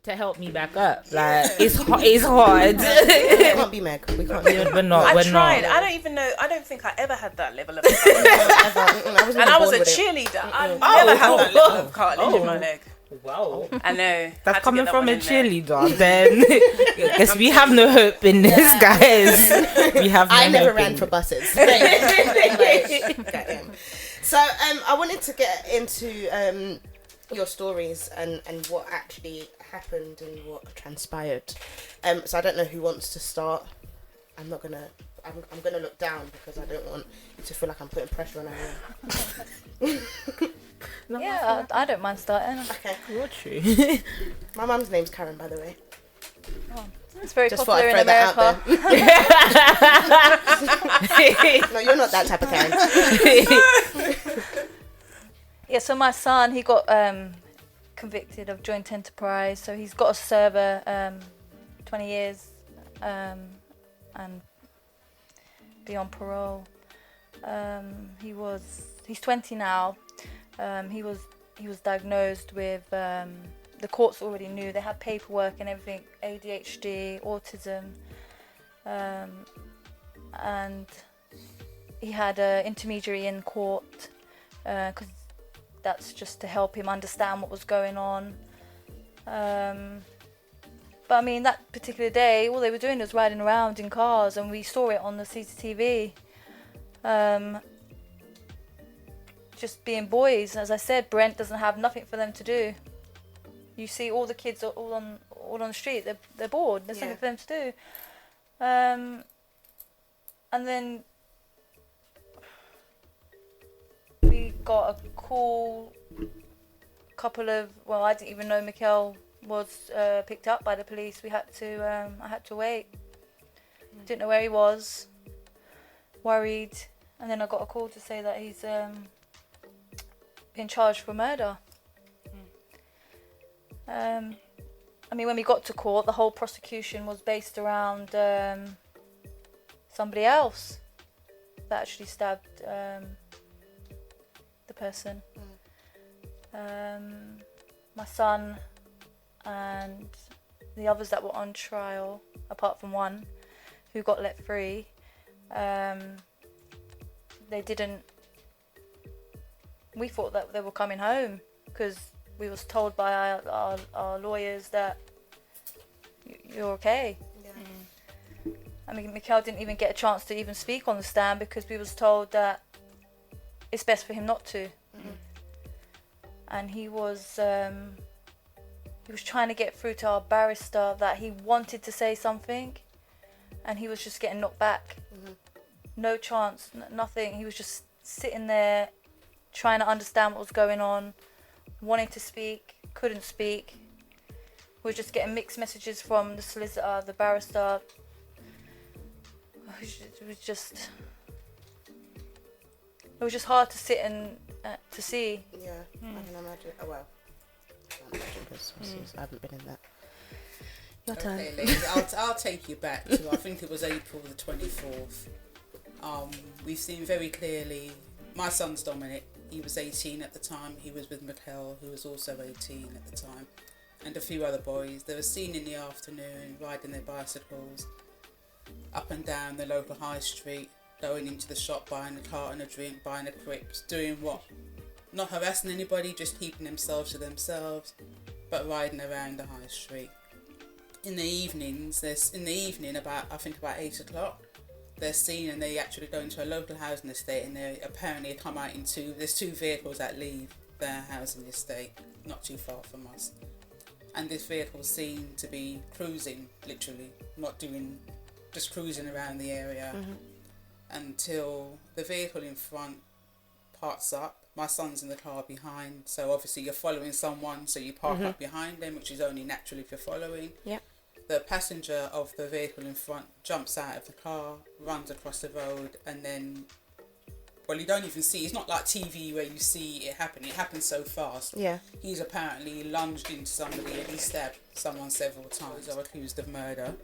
to help me back up. Like it's hard. We can't be Meg. We can't. We're not. I We're tried. not. I don't even know. I don't think I ever had that level of cartilage. And I was a cheerleader. I never had that level of cartilage in my leg. Wow. I know. That's coming from a cheerleader. Then guess we have no hope in this, guys. We have. No I never hope ran in for buses. So I wanted to get into your stories and what actually happened and what transpired. So I don't know who wants to start. I'm gonna look down because I don't want you to feel like I'm putting pressure on anyone. Yeah, I don't mind starting. Okay. You're true. My mum's name's Karen, by the way. Oh, it's very Just thought popular I'd in throw that America. out there. No, you're not that type of Karen. Yeah, so my son, he got convicted of joint enterprise. So he's got to serve 20 years and be on parole. He's 20 now. He was diagnosed with, the courts already knew, they had paperwork and everything, ADHD, autism, and he had an intermediary in court because that's just to help him understand what was going on. But I mean, that particular day, all they were doing was riding around in cars, and we saw it on the CCTV. Just being boys, as I said, Brent doesn't have nothing for them to do. You see all the kids are all on the street, they're bored, there's something for them to do. And then we got a call, I didn't even know Mikhail was picked up by the police. I had to wait. Didn't know where he was, worried, and then I got a call to say that he's been charged for murder. I mean, when we got to court, the whole prosecution was based around somebody else that actually stabbed the person. My son and the others that were on trial, apart from one who got let free, we thought that they were coming home because we was told by our lawyers that you're okay. Yeah. I mean, Mikhail didn't even get a chance to even speak on the stand because we was told that it's best for him not to. And he was trying to get through to our barrister that he wanted to say something, and he was just getting knocked back. No chance, nothing. He was just sitting there trying to understand what was going on, wanting to speak, couldn't speak. We were just getting mixed messages from the solicitor, the barrister. It was just hard to sit and to see. Yeah, I can imagine. Oh well, I can't imagine because I haven't been in that. Your turn. Okay, ladies, I'll take you back to, I think it was April the 24th. We've seen very clearly, my son's Dominic, he was 18 at the time, he was with Mikhail, who was also 18 at the time, and a few other boys. They were seen in the afternoon riding their bicycles up and down the local high street, going into the shop, buying a carton of drink, buying a crisps, doing what? Not harassing anybody, just keeping themselves to themselves, but riding around the high street. In the evenings, about 8 o'clock, they're seen and they actually go into a local housing estate, and they apparently come out there's two vehicles that leave their housing estate, not too far from us. And this vehicle seen to be cruising, literally, just cruising around the area until the vehicle in front parks up. My son's in the car behind, so obviously you're following someone, so you park up behind them, which is only natural if you're following. Yeah. The passenger of the vehicle in front jumps out of the car, runs across the road, and then, well, you don't even see, it's not like TV where you see it happen. It happens so fast. Yeah. He's apparently lunged into somebody and he stabbed someone several times, or accused of murder.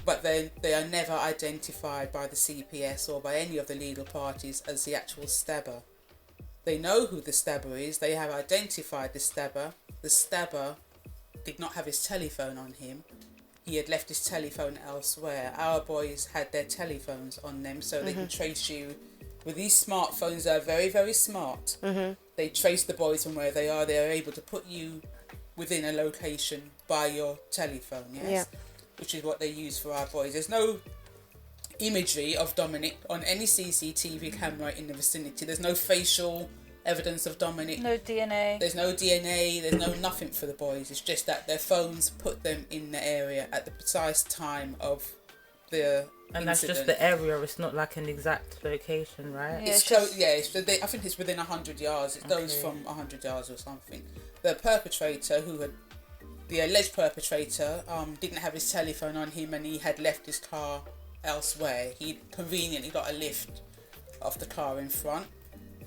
But they are never identified by the CPS or by any of the legal parties as the actual stabber. They know who the stabber is. They have identified the stabber. The stabber did not have his telephone on him. He had left his telephone elsewhere. Our boys had their telephones on them, so they can trace you. With these smartphones, they're very, very smart. They trace the boys from where they are. They are able to put you within a location by your telephone, yes? Yeah. Which is what they use for our boys. There's no imagery of Dominic on any CCTV camera in the vicinity. There's no facial evidence of Dominic. No DNA. There's no DNA. There's no nothing for the boys. It's just that their phones put them in the area at the precise time of the and incident. That's just the area. It's not like an exact location, right? Yeah, I think it's within 100 yards. It goes from 100 yards or something. The perpetrator, the alleged perpetrator, didn't have his telephone on him, and he had left his car elsewhere. He conveniently got a lift off the car in front,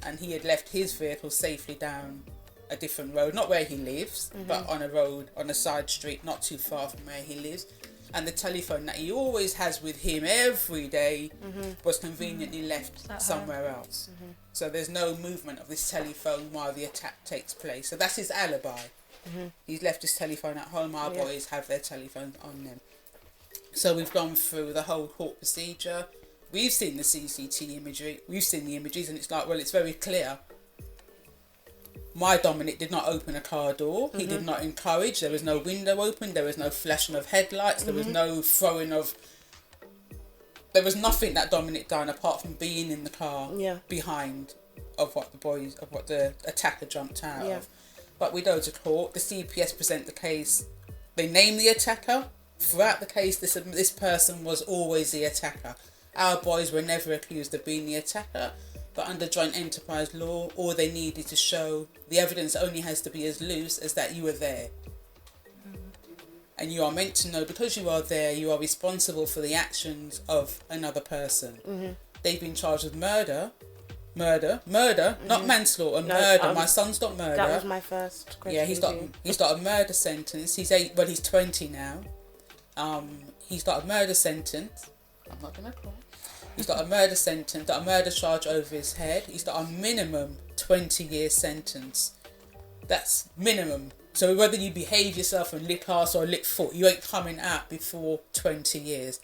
and he had left his vehicle safely down a different road, not where he lives, but on a road, on a side street, not too far from where he lives. And the telephone that he always has with him every day was conveniently left somewhere else. So there's no movement of this telephone while the attack takes place. So that's his alibi. He's left his telephone at home. Our boys have their telephones on them. So we've gone through the whole court procedure. We've seen the CCTV imagery. We've seen the images, and it's like, well, it's very clear. My Dominic did not open a car door. He did not encourage. There was no window open. There was no flashing of headlights. There was no throwing of... There was nothing that Dominic done apart from being in the car behind of what the attacker jumped out of. But we go to court. The CPS present the case. They name the attacker. Throughout the case, this person was always the attacker. Our boys were never accused of being the attacker. But under joint enterprise law, all they needed to show, the evidence only has to be as loose as that you were there. And you are meant to know, because you are there, you are responsible for the actions of another person. They've been charged with murder, not manslaughter, murder. My son's got murder. That was my first question. Yeah, he's got a murder sentence. He's 20 now. He's got a murder sentence. I'm not gonna cry. He's got a murder sentence, got a murder charge over his head. He's got a minimum 20-year sentence. That's minimum. So whether you behave yourself and lick arse or lick foot, you ain't coming out before 20 years.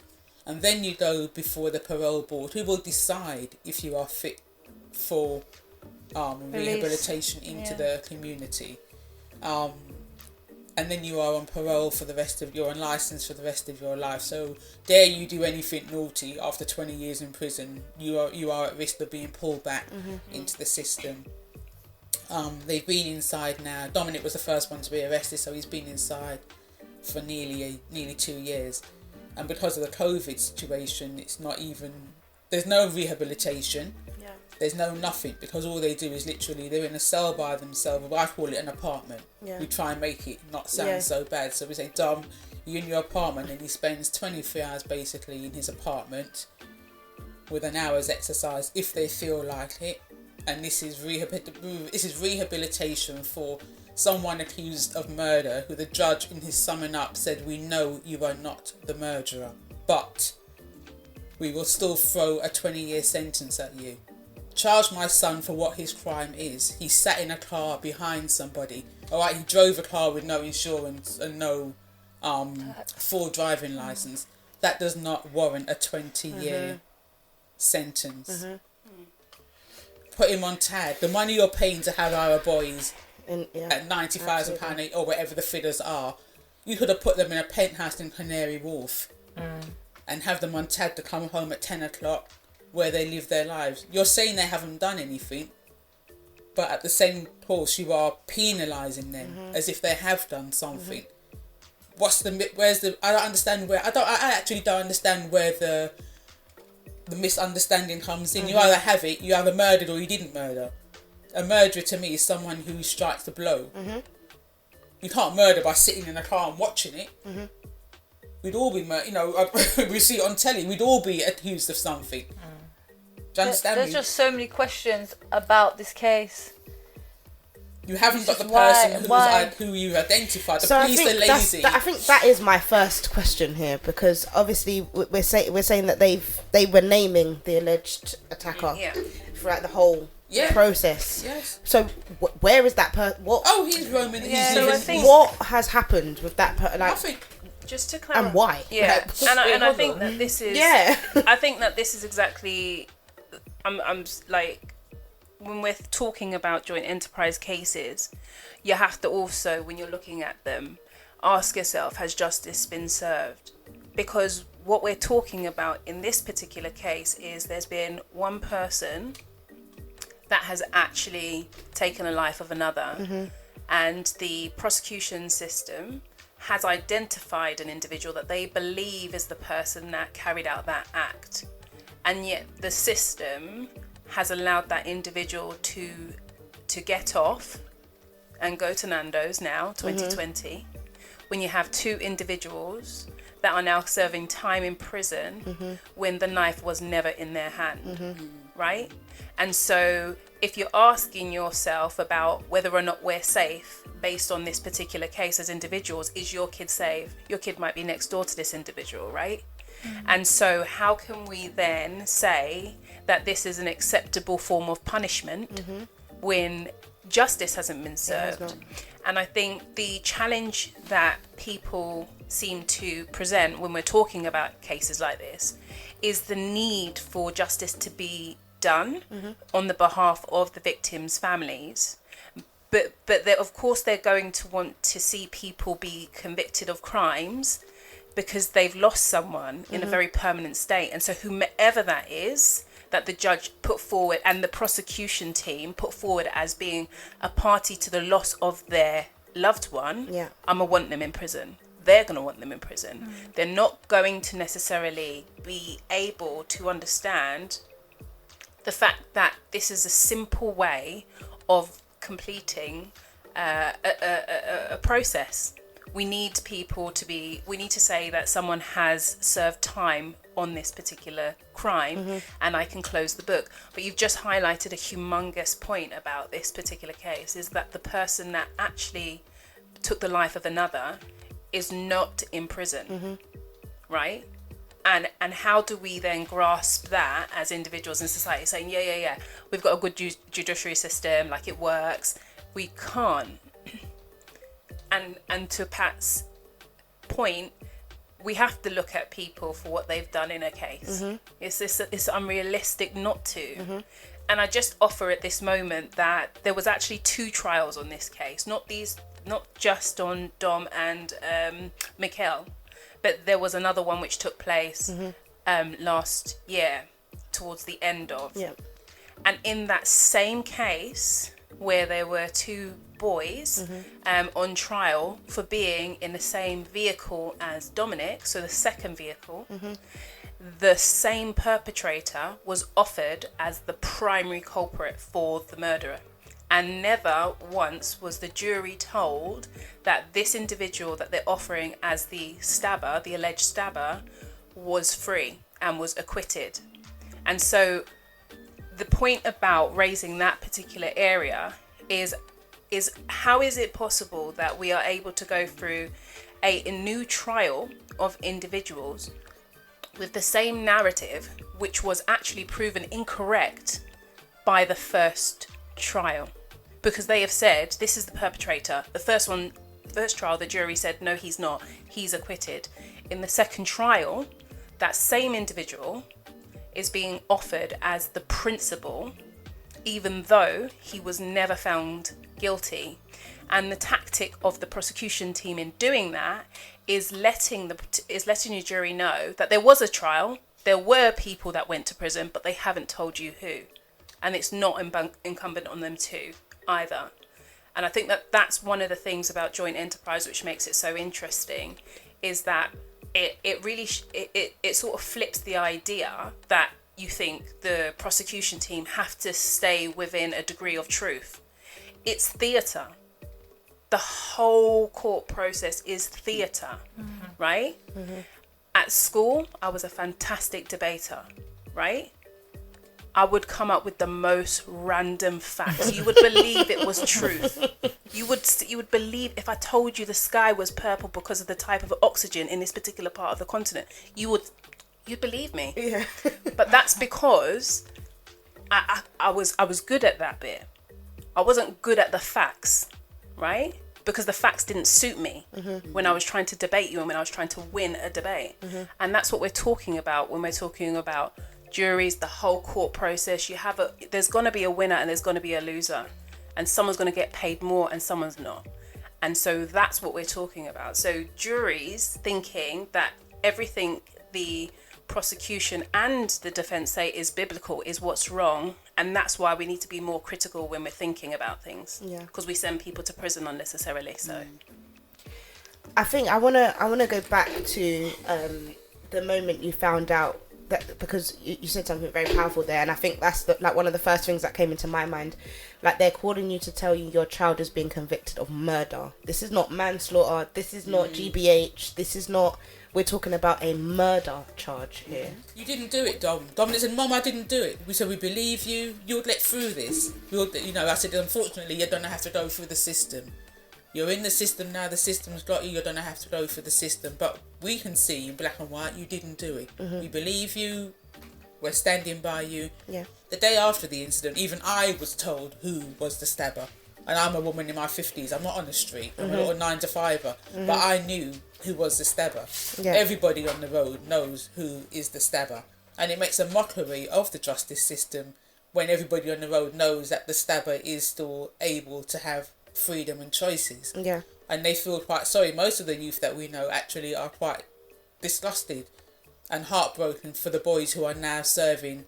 And then you go before the parole board, who will decide if you are fit for rehabilitation into the community. And then you are on parole for the rest of your license for the rest of your life. So dare you do anything naughty after 20 years in prison, you are at risk of being pulled back into the system. They've been inside now. Dominic was the first one to be arrested, so he's been inside for nearly 2 years. And because of the COVID situation, there's no rehabilitation. There's no nothing, because all they do is literally, they're in a cell by themselves. I call it an apartment. We try and make it not sound so bad. So we say, Dom, you're in your apartment, and he spends 23 hours basically in his apartment with an hour's exercise if they feel like it. And this is rehabilitation for someone accused of murder, who the judge in his summing up said, we know you are not the murderer, but we will still throw a 20-year sentence at you. Charge my son for what his crime is. He sat in a car behind somebody. Alright, he drove a car with no insurance and no full driving licence. That does not warrant a 20-year sentence. Put him on tag. The money you're paying to have our boys at £90,000 or whatever the figures are, you could have put them in a penthouse in Canary Wharf and have them on tag to come home at 10 o'clock where they live their lives. You're saying they haven't done anything, but at the same course you are penalising them as if they have done something. I don't understand where, I actually don't understand where the misunderstanding comes in. You either have it, you either murdered or you didn't murder. A murderer to me is someone who strikes the blow. You can't murder by sitting in a car and watching it. We'd all be, we see it on telly, we'd all be accused of something. Do you understand There's just so many questions about this case. You haven't got the person who you identified. The police are lazy. I think that is my first question here, because obviously we're saying that they were naming the alleged attacker throughout the whole process. Yes. So where is that what? Oh, he's roaming. Yeah. So I think what has happened with that Nothing. just to clarify, and why? Yeah, and I think that this is. I think that this is exactly. I'm like, when we're talking about joint enterprise cases, you have to also, when you're looking at them, ask yourself, has justice been served? Because what we're talking about in this particular case is there's been one person that has actually taken a life of another, and the prosecution system has identified an individual that they believe is the person that carried out that act, and yet the system has allowed that individual to get off and go to Nando's now, 2020, when you have two individuals that are now serving time in prison when the knife was never in their hand, right? And so if you're asking yourself about whether or not we're safe based on this particular case as individuals, is your kid safe? Your kid might be next door to this individual, right? And so how can we then say that this is an acceptable form of punishment when justice hasn't been served? And I think the challenge that people seem to present when we're talking about cases like this is the need for justice to be done on the behalf of the victims' families. But of course they're going to want to see people be convicted of crimes because they've lost someone in a very permanent state. And so whomever that is, that the judge put forward and the prosecution team put forward as being a party to the loss of their loved one, I'm going to want them in prison. They're going to want them in prison. They're not going to necessarily be able to understand the fact that this is a simple way of completing a process. We need to say that someone has served time on this particular crime and I can close the book. But you've just highlighted a humongous point about this particular case, is that the person that actually took the life of another is not in prison, right? And how do we then grasp that as individuals in society, saying, yeah, we've got a good judiciary system, like it works. We can't. And to Pat's point, we have to look at people for what they've done in a case. It's unrealistic not to. And I just offer at this moment that there was actually 2 trials on this case, not just on Dom and Mikkel, but there was another one which took place last year towards the end of. And in that same case, where there were 2 boys on trial for being in the same vehicle as Dominic, so the second vehicle, the same perpetrator was offered as the primary culprit for the murderer. And never once was the jury told that this individual that they're offering as the stabber, the alleged stabber, was free and was acquitted. And so the point about raising that particular area is how is it possible that we are able to go through a new trial of individuals with the same narrative, which was actually proven incorrect by the first trial? Because they have said, this is the perpetrator. The first trial, the jury said, no, he's not. He's acquitted. In the second trial, that same individual is being offered as the principal, even though he was never found guilty. And the tactic of the prosecution team in doing that is letting the jury know that there was a trial, there were people that went to prison, but they haven't told you who. And it's not incumbent on them to either. And I think that that's one of the things about joint enterprise which makes it so interesting, is that it really sort of flips the idea that you think the prosecution team have to stay within a degree of truth. It's theatre. The whole court process is theatre, right? At school, I was a fantastic debater, right? I would come up with the most random facts. You would believe it was truth. You would believe if I told you the sky was purple because of the type of oxygen in this particular part of the continent. You'd believe me. Yeah. But that's because I was good at that bit. I wasn't good at the facts, right? Because the facts didn't suit me when I was trying to debate you and when I was trying to win a debate. And that's what we're talking about when we're talking about juries, the whole court process. There's going to be a winner and there's going to be a loser, and someone's going to get paid more and someone's not. And so that's what we're talking about. So juries thinking that everything the prosecution and the defense say is biblical is what's wrong, and that's why we need to be more critical when we're thinking about things, because we send people to prison unnecessarily. So I think I want to go back to the moment you found out that, because you said something very powerful there, and I think that's like one of the first things that came into my mind. Like, they're calling you to tell you your child is being convicted of murder. This is not manslaughter. This is not GBH. This is not. We're talking about a murder charge here. You didn't do it, Dom. Dominic said, Mom, I didn't do it. We said, we believe you. You'll get through this. I said, unfortunately, you're going to have to go through the system. You're in the system now. The system's got you. You're going to have to go through the system. But we can see in black and white, you didn't do it. We believe you. We're standing by you. Yeah. The day after the incident, even I was told who was the stabber. And I'm a woman in my 50s. I'm not on the street. I'm a little 9-to-5er. But I knew who was the stabber. Yeah. Everybody on the road knows who is the stabber. And it makes a mockery of the justice system when everybody on the road knows that the stabber is still able to have freedom and choices. Yeah. And they feel quite sorry. Most of the youth that we know actually are quite disgusted and heartbroken for the boys who are now serving.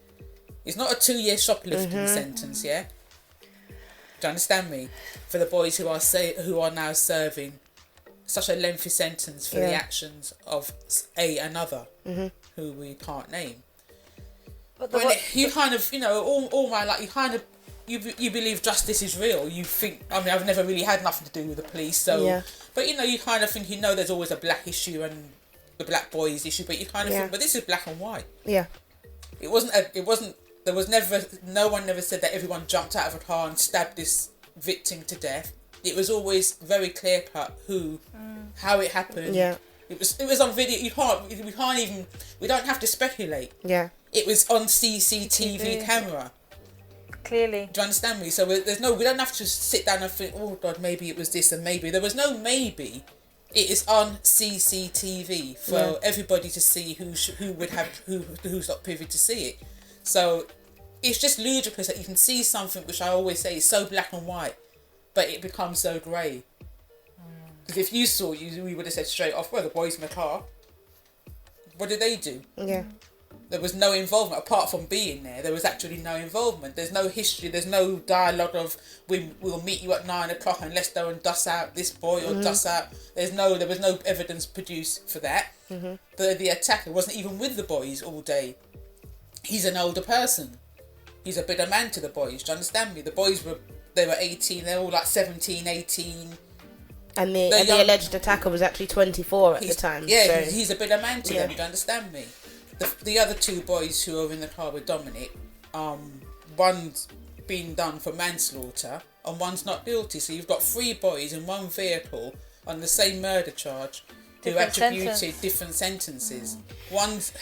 It's not a 2-year shoplifting sentence, yeah? Do you understand me? For the boys who are now serving such a lengthy sentence for the actions of another who we can't name. But you kind of, all my life, you kind of, you believe justice is real. You think, I've never really had nothing to do with the police, so, but you kind of think, there's always a black issue and the black boys issue, but you kind of think, but this is black and white. Yeah. No one never said that everyone jumped out of a car and stabbed this victim to death. It was always very clear cut how it happened. Yeah. It was on video. We don't have to speculate. Yeah. It was on CCTV camera. Clearly. Do you understand me? So we don't have to sit down and think, oh God, maybe it was this and maybe. There was no maybe. It is on CCTV for everybody to see who's not privy to see it. So it's just ludicrous that you can see something which I always say is so black and white, but it becomes so grey. Because if you saw we would have said straight off, well, the boys in the car. What did they do? Yeah. There was no involvement apart from being there. There was actually no involvement. There's no history. There's no dialogue of we'll meet you at 9 o'clock and let's go and dust out this boy or dust out. There was no evidence produced for that. The attacker wasn't even with the boys all day. He's an older person. He's a bigger man to the boys. Do you understand me? The boys were 18. They're all like 17, 18. And the alleged attacker was actually 24 at the time. Yeah, so. He's a bigger man to them. You understand me? The other two boys who are in the car with Dominic, one's been done for manslaughter and one's not guilty. So you've got 3 boys in one vehicle on the same murder charge who attributed different sentences. One's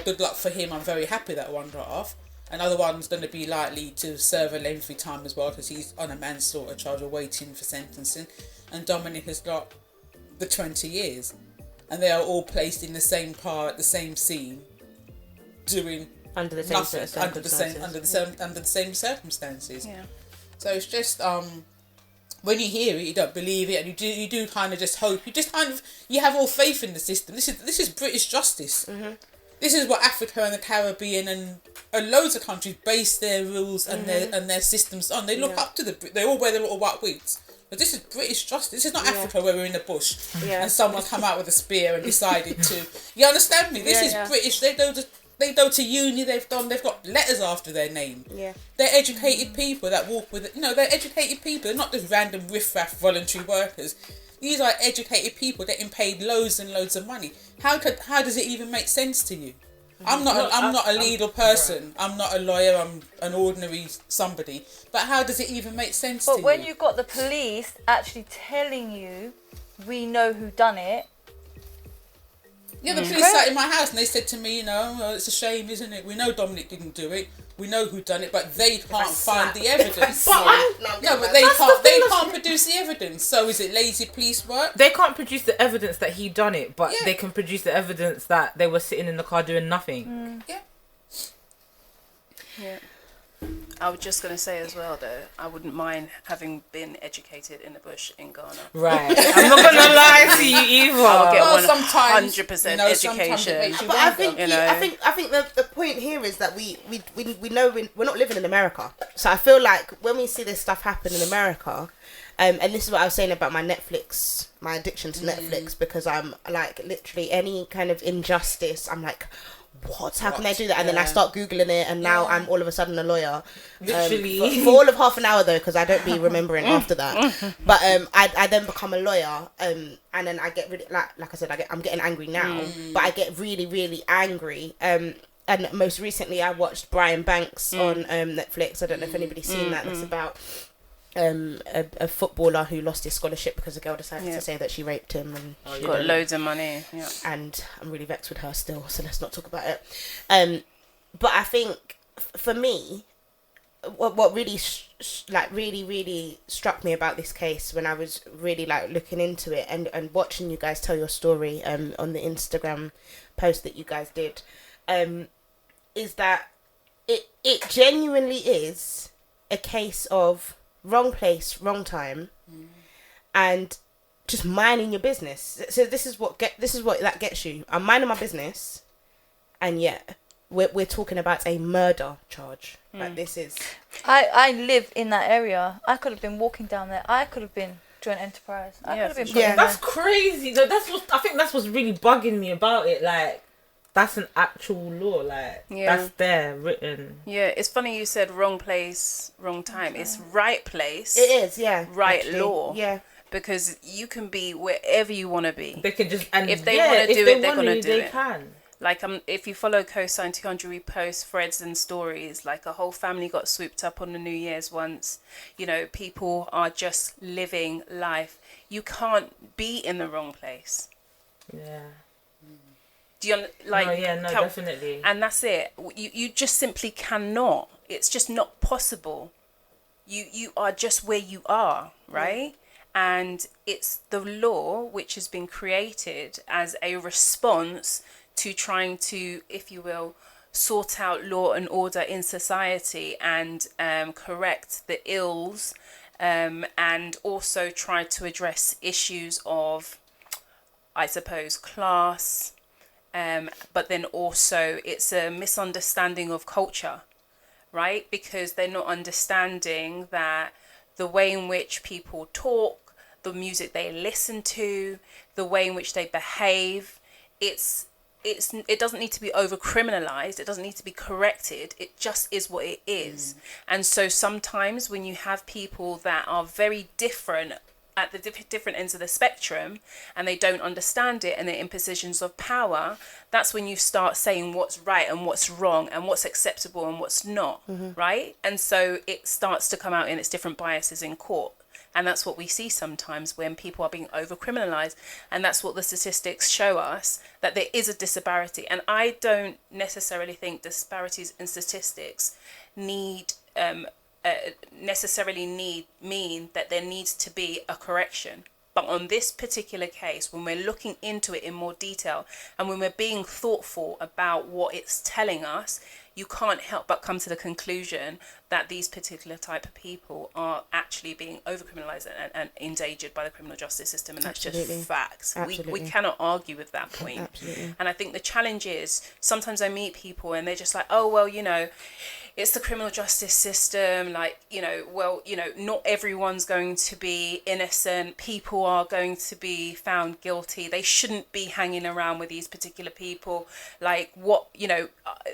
good luck for him. I'm very happy that one got off. Another one's going to be likely to serve a lengthy time as well because he's on a manslaughter charge waiting for sentencing. And Dominic has got the 20 years. And they are all placed in the same car at the same scene, doing under the same circumstances. Yeah. So it's just when you hear it, you don't believe it, and you do kind of just hope. You have all faith in the system. This is British justice. This is what Africa and the Caribbean and loads of countries base their rules and their systems on. They look up to they all wear their little white wigs. But this is British justice. This is not Africa where we're in the bush and someone come out with a spear and decided to. You understand me? This is British. They go to uni. They've got letters after their name. Yeah. They're educated people that walk with. They're educated people. They're not just random riffraff voluntary workers. These are educated people getting paid loads and loads of money. How does it even make sense to you? I'm not a legal person. I'm not a lawyer. I'm an ordinary somebody. But how does it even make sense to you? But when you've got the police actually telling you, we know who done it, Yeah, the police sat in my house and they said to me, you know, well, it's a shame, isn't it? We know Dominic didn't do it. We know who done it, but they can't find the evidence. But they can't produce the evidence. So is it lazy police work? They can't produce the evidence that he done it, but they can produce the evidence that they were sitting in the car doing nothing. Yeah. I was just going to say as well, though, I wouldn't mind having been educated in the bush in Ghana. Right. I'm not going to lie to you either. I would get 100% education. But I think I think the point here is that we know we're not living in America. So I feel like when we see this stuff happen in America, and this is what I was saying about my addiction to Netflix, because I'm like, literally any kind of injustice, I'm like, how can they do that? And then I start Googling it, and now I'm all of a sudden a lawyer. Literally. For all of half an hour though, because I don't be remembering after that. But I then become a lawyer, and then I get really, like I said, I'm getting angry now, but I get really, really angry. And most recently I watched Brian Banks on Netflix. I don't know if anybody's seen that. That's about a footballer who lost his scholarship because a girl decided to say that she raped him, and she got loads of money. Yeah. And I'm really vexed with her still, so let's not talk about it. But I think for me, what really really struck me about this case when I was really like looking into it and watching you guys tell your story on the Instagram post that you guys did, is that it genuinely is a case of wrong place, wrong time, and just minding your business. So this is what that gets you. I'm minding my business, and yet we're talking about a murder charge. Like, this is. I live in that area. I could have been walking down there. I could have been joint enterprise. I could have been. That's crazy. I think that's what's really bugging me about it. Like, that's an actual law, like, that's there, written. Yeah, it's funny you said wrong place, wrong time. It's right place. It is, right actually, law. Yeah. Because you can be wherever you want to be. They can just, and if they want to do it, they're going to do it. They can. Like, if you follow Cosine 200, we post threads and stories. Like, a whole family got swooped up on the New Year's once. You know, people are just living life. You can't be in the wrong place. Yeah. Do you definitely. And that's it. You just simply cannot. It's just not possible. You are just where you are, right? And it's the law which has been created as a response to trying to, if you will, sort out law and order in society and correct the ills, and also try to address issues of, I suppose, class. But then also it's a misunderstanding of culture, right? Because they're not understanding that the way in which people talk, the music they listen to, the way in which they behave, it doesn't need to be over criminalized. It doesn't need to be corrected. It just is what it is. And so sometimes when you have people that are very different at the different ends of the spectrum, and they don't understand it, and they're in positions of power, that's when you start saying what's right and what's wrong and what's acceptable and what's not, right? And so it starts to come out in its different biases in court. And that's what we see sometimes when people are being over criminalized. And that's what the statistics show us, that there is a disparity. And I don't necessarily think disparities in statistics mean that there needs to be a correction. But on this particular case, when we're looking into it in more detail and when we're being thoughtful about what it's telling us, you can't help but come to the conclusion that these particular type of people are actually being over-criminalised and endangered by the criminal justice system, and that's just facts. We cannot argue with that point. Absolutely. And I think the challenge is, sometimes I meet people and they're just like, oh, well, you know, it's the criminal justice system, like, you know, well, you know, not everyone's going to be innocent. People are going to be found guilty. They shouldn't be hanging around with these particular people. Like, what, you know,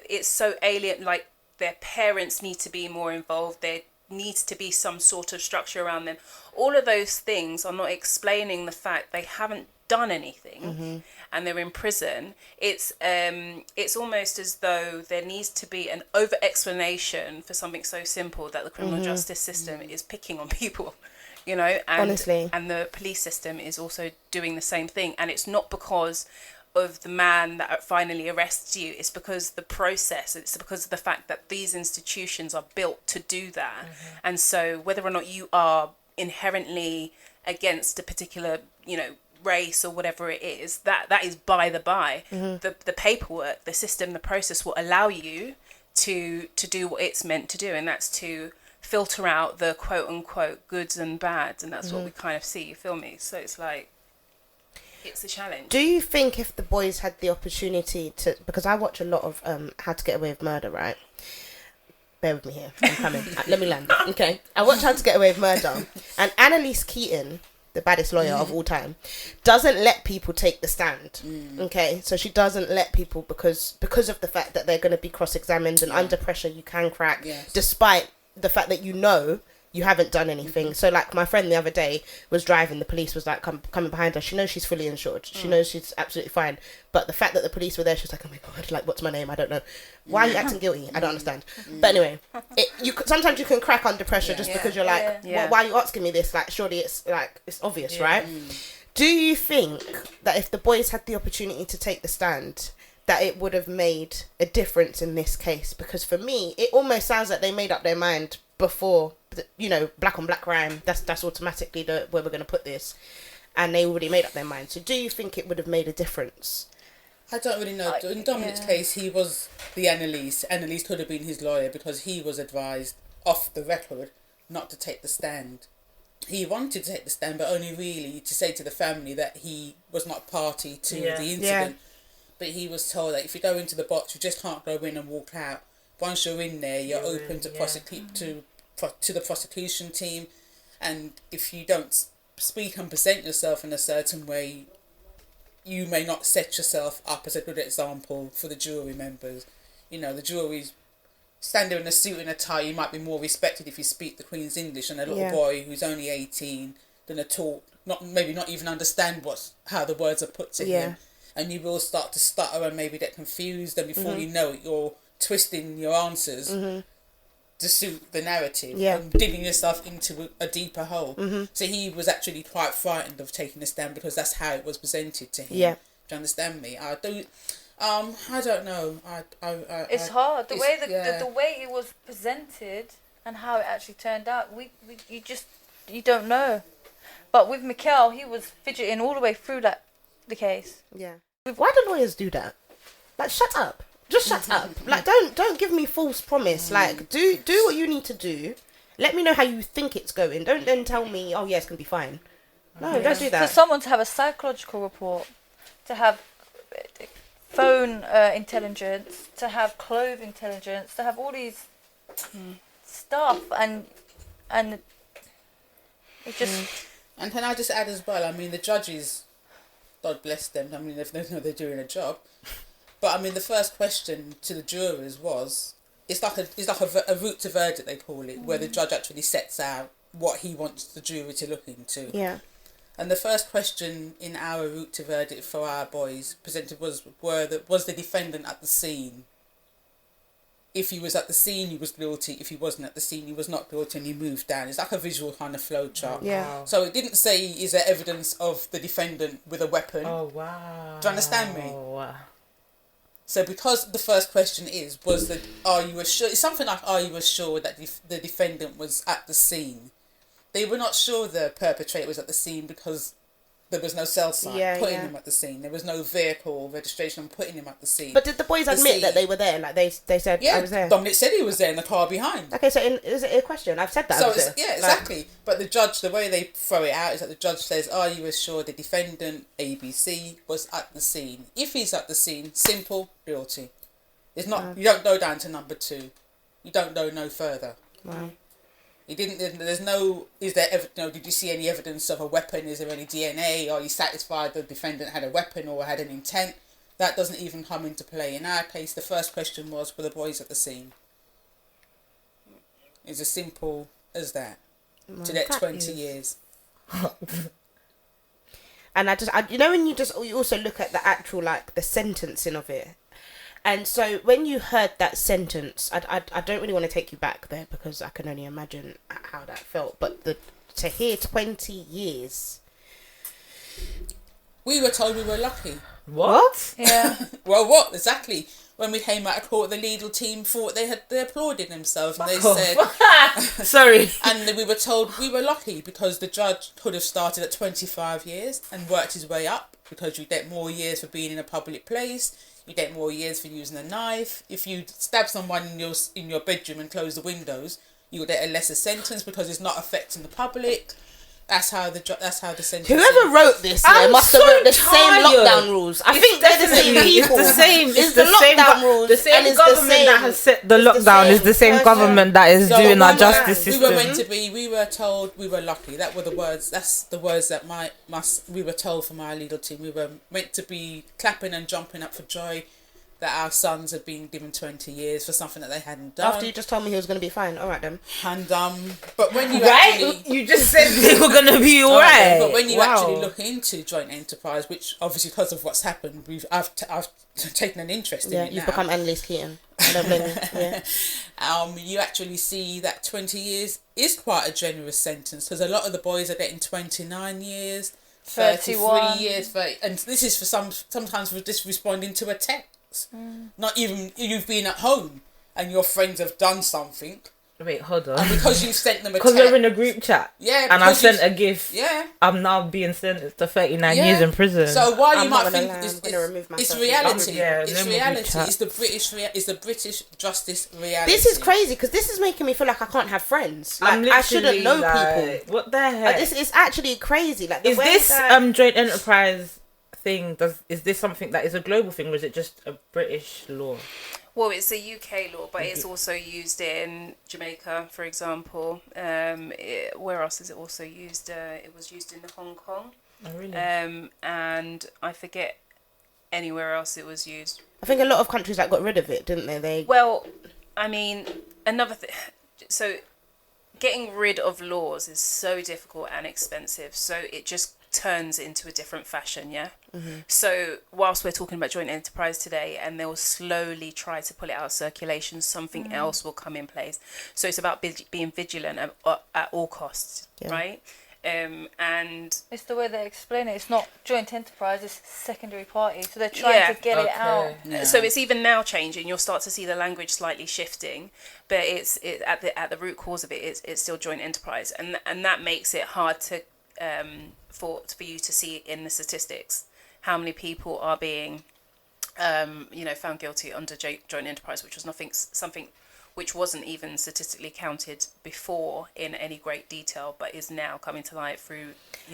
it's so alien, like, their parents need to be more involved. There needs to be some sort of structure around them. All of those things are not explaining the fact they haven't done anything and they're in prison. It's almost as though there needs to be an over explanation for something so simple, that the criminal justice system is picking on people, you know, and honestly, and the police system is also doing the same thing. And it's not because of the man that finally arrests you. It's because the process, it's because of the fact that these institutions are built to do that. And so whether or not you are inherently against a particular, you know, race or whatever it is, that is by the by. The paperwork, the system, the process will allow you to do what it's meant to do, and that's to filter out the quote unquote goods and bads, and that's what we kind of see, you feel me? So it's like, it's a challenge. Do you think if the boys had the opportunity to, because I watch a lot of How to Get Away with Murder, right? Bear with me here, I'm coming. Let me land. Okay, I watch How to Get Away with Murder, and Annalise Keaton, the baddest lawyer of all time, doesn't let people take the stand. Okay, so she doesn't let people because of the fact that they're going to be cross-examined, and under pressure you can crack, despite the fact that you know you haven't done anything. So like my friend the other day was driving, the police was like coming behind her. She knows she's fully insured, she knows she's absolutely fine, but the fact that the police were there, she was like, oh my god, like, what's my name? I don't know, why are you acting guilty? I don't understand. But anyway, sometimes you can crack under pressure just because you're like, well, why are you asking me this? Like, surely it's like, it's obvious, right? Do you think that if the boys had the opportunity to take the stand, that it would have made a difference in this case? Because for me, it almost sounds like they made up their mind before, you know, black on black crime, that's automatically where we're going to put this, and they already made up their mind. So do you think it would have made a difference? I don't really know. In Dominic's case, he was the Annalise could have been his lawyer, because he was advised off the record not to take the stand. He wanted to take the stand, but only really to say to the family that he was not party to the incident. But he was told that if you go into the box, you just can't go in and walk out. Once you're in there, you're open to prosecute to the prosecution team, and if you don't speak and present yourself in a certain way, you may not set yourself up as a good example for the jury members. You know, the jury's stand there in a suit and a tie. You might be more respected if you speak the Queen's English, and a little boy who's only 18 gonna talk, not even understand how the words are put to him, and you will start to stutter and maybe get confused, and before you know it, you're twisting your answers to suit the narrative and digging yourself into a deeper hole. So he was actually quite frightened of taking a stand because that's how it was presented to him. Do you understand me? I don't know. It's hard. The way it was presented and how it actually turned out, you don't know. But with Mikhail, he was fidgeting all the way through the case. Why do lawyers do that? Like, shut up. Just shut up. Like, don't give me false promise. Like, do what you need to do. Let me know how you think it's going. Don't then tell me, oh yeah, it's gonna be fine. No, don't do that. For someone to have a psychological report, to have phone intelligence, to have clothes intelligence, to have all these stuff, and it just. And can I just add as well? I mean, the judges, God bless them. I mean, they know they're doing a job. But I mean, the first question to the jurors was, it's like a route to verdict, they call it, where the judge actually sets out what he wants the jury to look into. And the first question in our route to verdict for our boys presented was the defendant at the scene? If he was at the scene, he was guilty. If he wasn't at the scene, he was not guilty, and he moved down. It's like a visual kind of flow chart. So it didn't say, is there evidence of the defendant with a weapon? Oh, wow. Do you understand me? Oh, wow. So because the first question are you assured? It's something like, are you assured that the defendant was at the scene? They were not sure the perpetrator was at the scene because there was no cell sign putting him at the scene. There was no vehicle registration putting him at the scene. But did the boys admit that they were there? Like they said, I was there. Dominic said he was there in the car behind. Okay, so is it a question? I've said that. So exactly. But the judge, the way they throw it out is that the judge says, "Are you assured the defendant ABC was at the scene? If he's at the scene, simple, guilty. It's not. You don't go down to number 2. You don't go no further." Wow. He didn't. There's no. Is there did you see any evidence of a weapon? Is there any DNA? Are you satisfied the defendant had a weapon or had an intent? That doesn't even come into play. In our case, the first question was, were the boys at the scene? It's as simple as that. To get 20 years. And when you also look at the actual, like, the sentencing of it. And so when you heard that sentence, I don't really want to take you back there because I can only imagine how that felt. But to hear 20 years. We were told we were lucky. What? Yeah. Well, what exactly? When we came out of court, the legal team thought they applauded themselves, and they said, sorry. and we were told we were lucky because the judge could have started at 25 years and worked his way up, because you get more years for being in a public place, you get more years for using a knife. If you stab someone in your bedroom and close the windows, you get a lesser sentence because it's not affecting the public. That's how the sentence. Whoever wrote this must have wrote the same lockdown rules. I think they're the same people. It's the same. It's the lockdown rules. The same government that has set the lockdown is the same government that is doing our justice system. We were told we were lucky. That were the words. That's the words that we were told from our legal team. We were meant to be clapping and jumping up for joy that our sons had been given 20 years for something that they hadn't done. After you just told me he was going to be fine. All right then. And but when you you just said they were going to be all right. But when you actually look into joint enterprise, which obviously because of what's happened, I've taken an interest in it. You've become Annalise Keaton. I don't blame you. Yeah. You actually see that 20 years is quite a generous sentence, because a lot of the boys are getting 29 years, 33 years, 30, and this is for sometimes for just responding to a text. Not even you've been at home and your friends have done something. Wait, hold on. And because you sent them a text. Because we're in a group chat. Yeah. And I sent a GIF. Yeah. I'm now being sentenced to 39 years in prison. So while you might think it's reality, it's reality. It's the British justice reality. This is crazy because this is making me feel like I can't have friends. Like I shouldn't know people. What the heck? This is actually crazy. Like is this joint enterprise thing? Is this something that is a global thing, or is it just a British law? Well, it's a UK law, but it's also used in Jamaica, for example. Where else is it also used? It was used in Hong Kong. Oh, really? And I forget anywhere else it was used. I think a lot of countries got rid of it, didn't they? Well, I mean, another thing. So, getting rid of laws is so difficult and expensive. So it just turns into a different fashion, yeah? Mm-hmm. So whilst we're talking about joint enterprise today, and they'll slowly try to pull it out of circulation, something else will come in place. So it's about being vigilant at all costs, right? And it's the way they explain it. It's not joint enterprise, it's secondary party. So they're trying to get it out. Yeah. So it's even now changing. You'll start to see the language slightly shifting, but it's at the root cause of it. It's still joint enterprise, and that makes it hard to for you to see in the statistics how many people are being found guilty under joint enterprise, which was something which wasn't even statistically counted before in any great detail, but is now coming to light through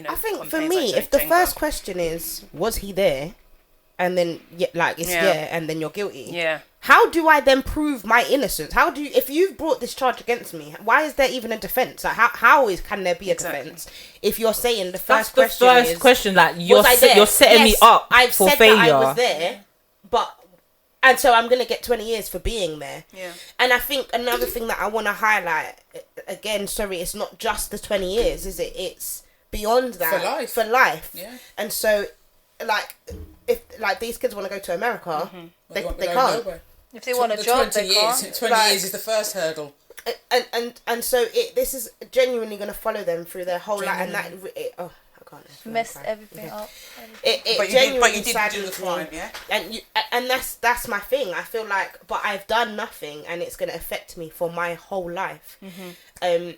I think for me, if the first question is, was he there, and then and then you're guilty. Yeah. How do I then prove my innocence? If you've brought this charge against me, why is there even a defense? Like how can there be a defense if you're saying the first question like you're setting me up I've for said failure. That I was there, and so I'm gonna get 20 years for being there. Yeah. And I think another thing that I want to highlight again, it's not just the 20 years, is it? It's beyond that for life. Yeah. And so, if these kids want to go to America, they can't. If they want a job, they can't. 20 years is the first hurdle. And so this is genuinely going to follow them through their whole life, and I can't. Messed everything up. But you didn't do the crime, yeah. And that's my thing. I feel like, but I've done nothing, and it's going to affect me for my whole life. Mm-hmm.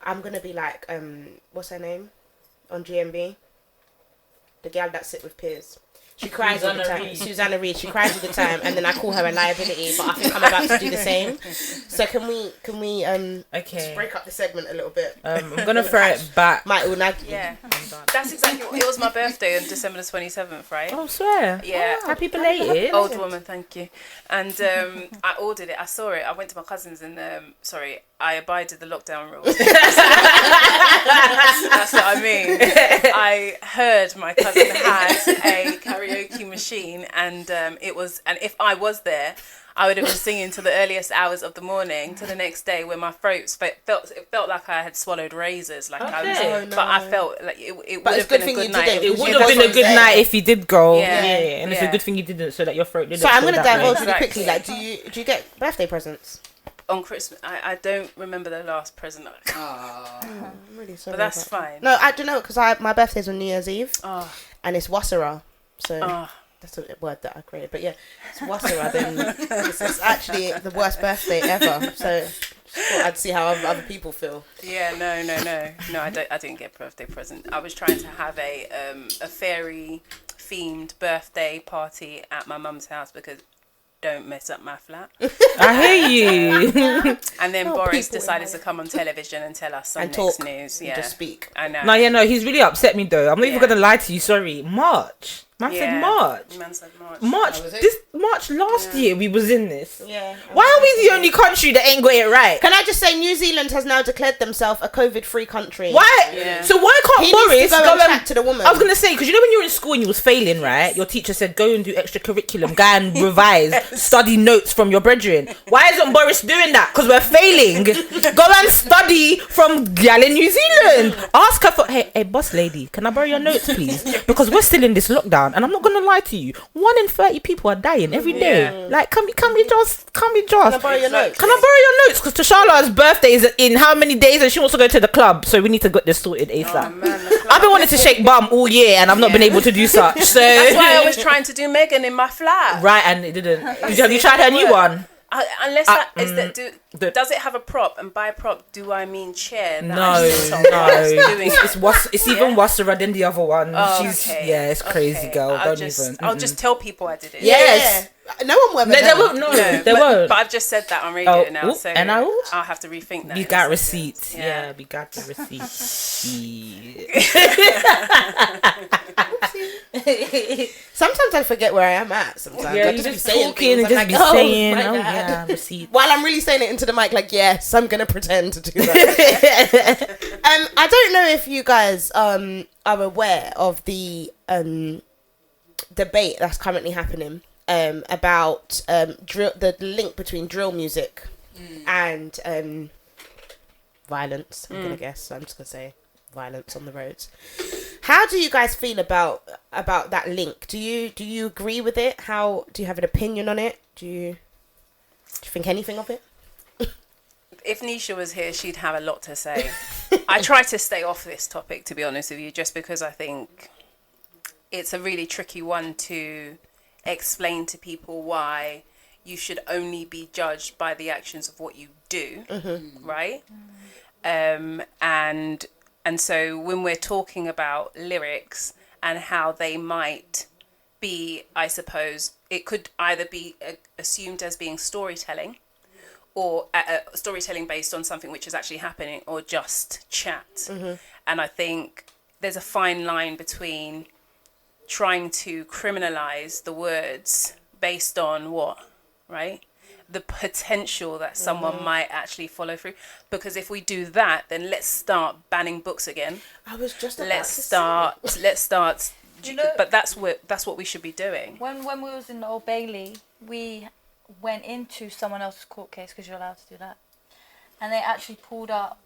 I'm gonna be like what's her name on GMB? The girl that sit with Piers. She cries all the time. Susanna Reid. She cries all the time, and then I call her a liability. But I think I'm about to do the same. So can we just break up the segment a little bit? I'm gonna throw it back. My unagi. Yeah, that's exactly what it was. My birthday on December the 27th, right? Oh, swear. Yeah. Oh, happy belated. Old woman, thank you. And I ordered it. I saw it. I went to my cousin's and I abided the lockdown rules. That's what I mean. I heard my cousin had a karaoke machine, and if I was there, I would have been singing to the earliest hours of the morning to the next day, where my throat felt like I had swallowed razors. But I felt like it would have been a good night. It would have been a good night if you did go. And it's a good thing you didn't, so that your throat didn't. So I'm gonna divulge really quickly. Like, do you get birthday presents? On Christmas, I don't remember the last present. I'm really sorry. But that's fine. No, I don't know, because my birthday's on New Year's Eve, and it's Wassera. So that's a word that I created. But yeah, it's wasera. Then it's actually the worst birthday ever. So just thought I'd see how other people feel. Yeah, no. I didn't get a birthday present. I was trying to have a fairy themed birthday party at my mum's house because don't mess up my flat. I hear you. And then Boris decided to come on television and tell us some And next talk. news. And Yeah, just speak. I know. No, he's really upset me though. I'm not even gonna lie to you. Sorry, March. Man said March. Man said March. March. Oh, was it? This March last year we was in this. Yeah. Why are we the only country that ain't got it right? Can I just say New Zealand has now declared themselves a COVID-free country? Why? Yeah. So why can't He Boris needs to go and chat to the woman. I was gonna say because you know when you were in school and you was failing, right? Your teacher said go and do extra curriculum, go and revise, study notes from your brethren. Why isn't Boris doing that? Because we're failing. Go and study from gal in New Zealand. Ask her for hey boss lady, can I borrow your notes please? Because we're still in this lockdown, and I'm not gonna lie to you. 1 in 30 people are dying every day. Yeah. Like can we just? Can I borrow your notes? Can I borrow your notes? Because Tashalla's birthday is in how many days and she wants to go to the club. So we need to get this sorted ASAP. Oh, man, I've been wanting to shake bum all year and I've not been able to do such. So that's why I was trying to do Megan in my flat. right, and it didn't. Have you tried her new one? Unless that is that does it have a prop? And by prop, do I mean chair? That No, I sit on whilst doing it? it's even worse than the other one. Oh, She's okay. yeah, it's crazy, Okay. girl. I'll Don't even. I'll just tell people I did it. Yes. No one will ever No, they know. won't. No, they but, won't. But I've just said that on radio now, oop, so and I'll have to rethink that. We in a got second. receipts. Yeah. Yeah, we got the receipts. Sometimes I forget where I am at. Sometimes Yeah, I you just be just saying talking things. and I'm just like, be saying, my oh bad. yeah, receipts. While I'm really saying it into the mic, like, yes, I'm gonna pretend to do that. I don't know if you guys are aware of the debate that's currently happening about the link between drill music and violence. I'm gonna guess. So I'm just gonna say violence on the roads. How do you guys feel about that link? Do you agree with it? Do you have an opinion on it? Do you think anything of it? If Nisha was here, she'd have a lot to say. I try to stay off this topic, to be honest with you, just because I think it's a really tricky one to explain to people why you should only be judged by the actions of what you do, right? And so when we're talking about lyrics and how they might be, I suppose, it could either be assumed as being storytelling, or storytelling based on something which is actually happening, or just chat. And I think there's a fine line between trying to criminalize the words based on what, right? The potential that someone might actually follow through. Because if we do that, then let's start banning books again. I was just about Let's to start. You know, But that's what we should be doing. when we was in the Old Bailey, we went into someone else's court case because you're allowed to do that, and they actually pulled up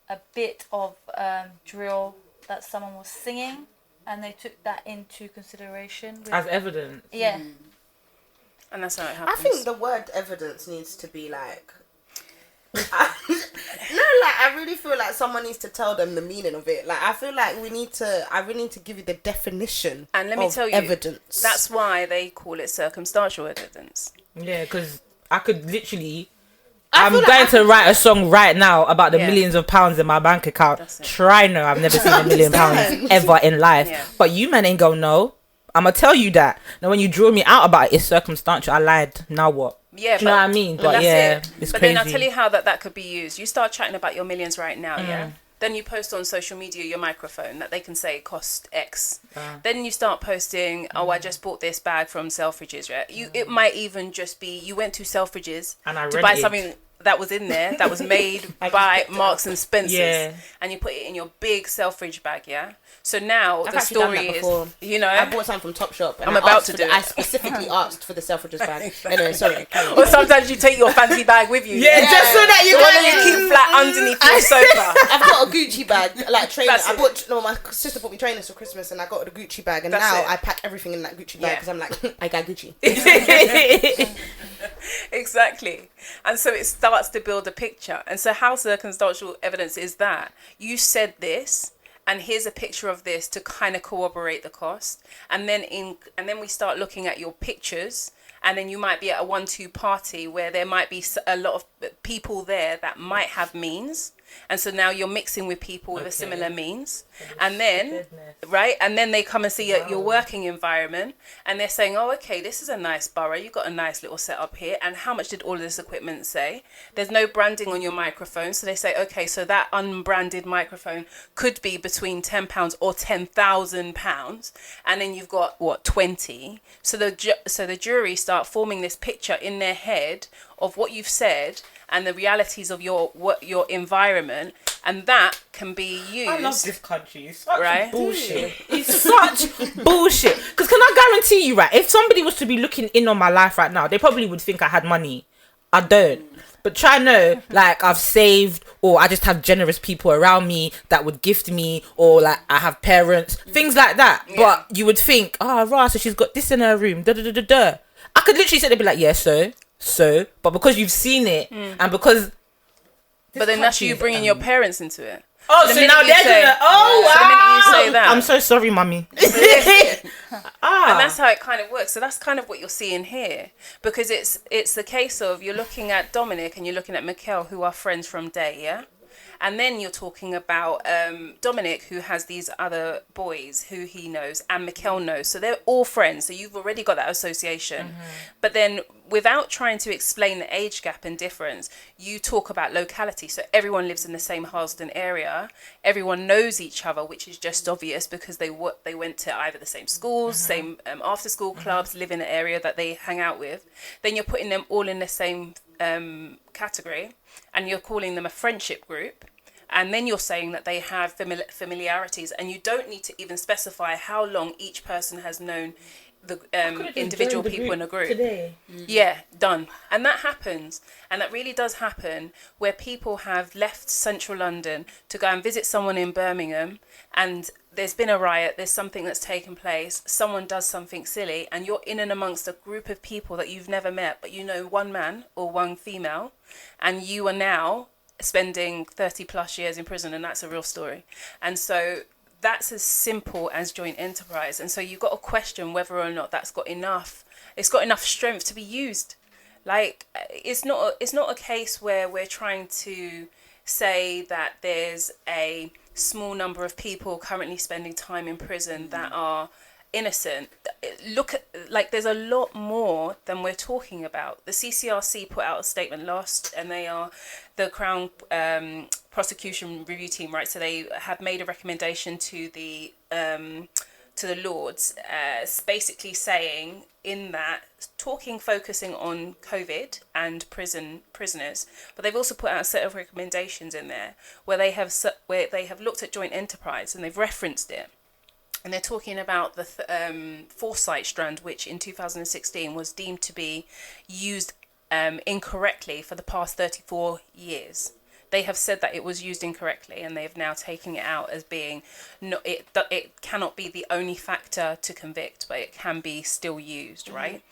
a bit of drill that someone was singing, and they took that into consideration As evidence. yeah. And that's how it I happens. think the word evidence needs to be like. I really feel like someone needs to tell them the meaning of it. Like, I feel like I really need to give you the definition. And let me tell you, evidence. that's why they call it circumstantial evidence. Yeah, because I could literally. I I'm feel like going I to write a song right now about the Yeah. millions of pounds in my bank account. That's it. Try no, I've never seen $1 million ever in life. Yeah. But you man ain't gonna know. I'm gonna tell you that. Now when you draw me out about it, it's circumstantial. I lied. Now what? Yeah, Do you know what I mean? But that's yeah, it. it's But crazy. then I'll tell you how that could be used. You start chatting about your millions right now, yeah? Then you post on social media your microphone that they can say cost X. Then you start posting, oh, I just bought this bag from Selfridges, right? It might even just be you went to Selfridges And I to buy rented. something that was in there that was made I just by picked it Marks up. and Spencer's, Yeah. and you put it in your big Selfridge bag, yeah? So now I've the actually done story that is, before. you know, I bought something from Topshop. And I'm I about asked to for do I it. specifically asked for the Selfridges bag. Anyway, sorry. or sometimes you take your fancy bag with you. Yeah, just so that you The one that can- you keep flat underneath your sofa. I've got a Gucci bag, like trainers. That's it. My sister bought me trainers for Christmas, and I got a Gucci bag, and That's now it. I pack everything in that Gucci bag Yeah. because I'm like, I got Gucci. Exactly. And so it starts to build a picture. And so how circumstantial evidence is that? You said this, and here's a picture of this to kind of corroborate the cost. And then we start looking at your pictures, and then you might be at a 1-2 party where there might be a lot of people there that might have means. And so now you're mixing with people with a similar means. And then, right? And then they come and see your working environment, and they're saying, oh, okay, this is a nice borough. You've got a nice little setup here. And how much did all of this equipment say? There's no branding on your microphone. So they say, okay, so that unbranded microphone could be between £10 or £10,000. And then you've got, 20? So the jury start forming this picture in their head of what you've said and the realities of your environment, and that can be used. I love this country. It's such bullshit. It's such bullshit. Because can I guarantee you, right? If somebody was to be looking in on my life right now, they probably would think I had money. I don't. But try know, like, I've saved, or I just have generous people around me that would gift me, or like I have parents, things like that. Yeah. But you would think, so she's got this in her room. I could literally sit there and be like, yeah, so, but because you've seen it, and because... But then that's you bringing your parents into it. Oh, so now they're gonna... Oh, wow! The minute you say that... I'm so sorry, mummy. And that's how it kind of works. So that's kind of what you're seeing here. Because it's the case of you're looking at Dominic and you're looking at Mikkel, who are friends from day, yeah? And then you're talking about Dominic, who has these other boys who he knows, and Mikkel knows. So they're all friends. So you've already got that association. Mm-hmm. But then without trying to explain the age gap and difference, you talk about locality. So everyone lives in the same Harlesden area. Everyone knows each other, which is just obvious because they went to either the same schools, same after school clubs, live in an area that they hang out with. Then you're putting them all in the same category, and you're calling them a friendship group. And then you're saying that they have familiarities, and you don't need to even specify how long each person has known the individual people in a group. Today. Mm-hmm. Yeah, done. And that happens. And that really does happen where people have left central London to go and visit someone in Birmingham, and there's been a riot, there's something that's taken place, someone does something silly, and you're in and amongst a group of people that you've never met, but you know one man or one female, and you are now spending 30 plus years in prison, and that's a real story. And so that's as simple as joint enterprise. And so you've got to question whether or not it's got enough strength to be used. Like, it's not a case where we're trying to say that there's a small number of people currently spending time in prison that are innocent. Look at, like, there's a lot more than we're talking about. The CCRC put out a statement last, and they are the Crown prosecution review team, right? So they have made a recommendation to the Lords, basically saying in that, focusing on COVID and prisoners, but they've also put out a set of recommendations in there where they have looked at joint enterprise, and they've referenced it. And they're talking about the foresight strand, which in 2016 was deemed to be used incorrectly for the past 34 years. They have said that it was used incorrectly, and they've now taken it out as being it cannot be the only factor to convict, but it can be still used, right?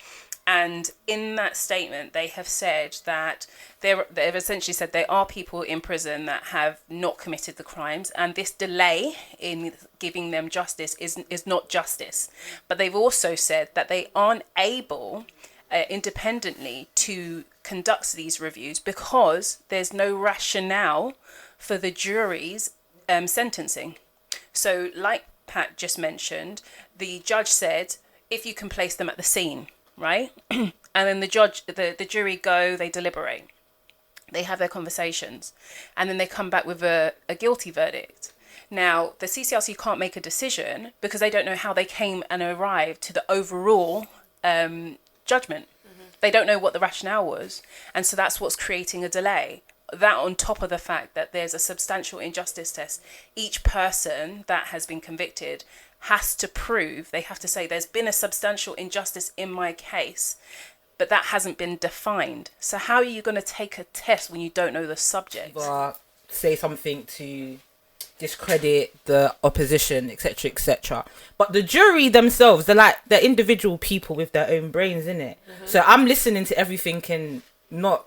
And in that statement, they have said that they've essentially said there are people in prison that have not committed the crimes, and this delay in giving them justice is not justice. But they've also said that they aren't able independently to conduct these reviews because there's no rationale for the jury's sentencing. So like Pat just mentioned, the judge said, if you can place them at the scene, right? And then the jury go, they deliberate, they have their conversations, and then they come back with a guilty verdict. Now, the CCRC can't make a decision because they don't know how they came and arrived to the overall judgment. They don't know what the rationale was. And so that's what's creating a delay. That on top of the fact that there's a substantial injustice test. Each person that has been convicted has to prove, they have to say, there's been a substantial injustice in my case, but that hasn't been defined. So how are you going to take a test when you don't know the subject? But say something to discredit the opposition, etc., etc. But the jury themselves, they're individual people with their own brains, innit? So I'm listening to everything and there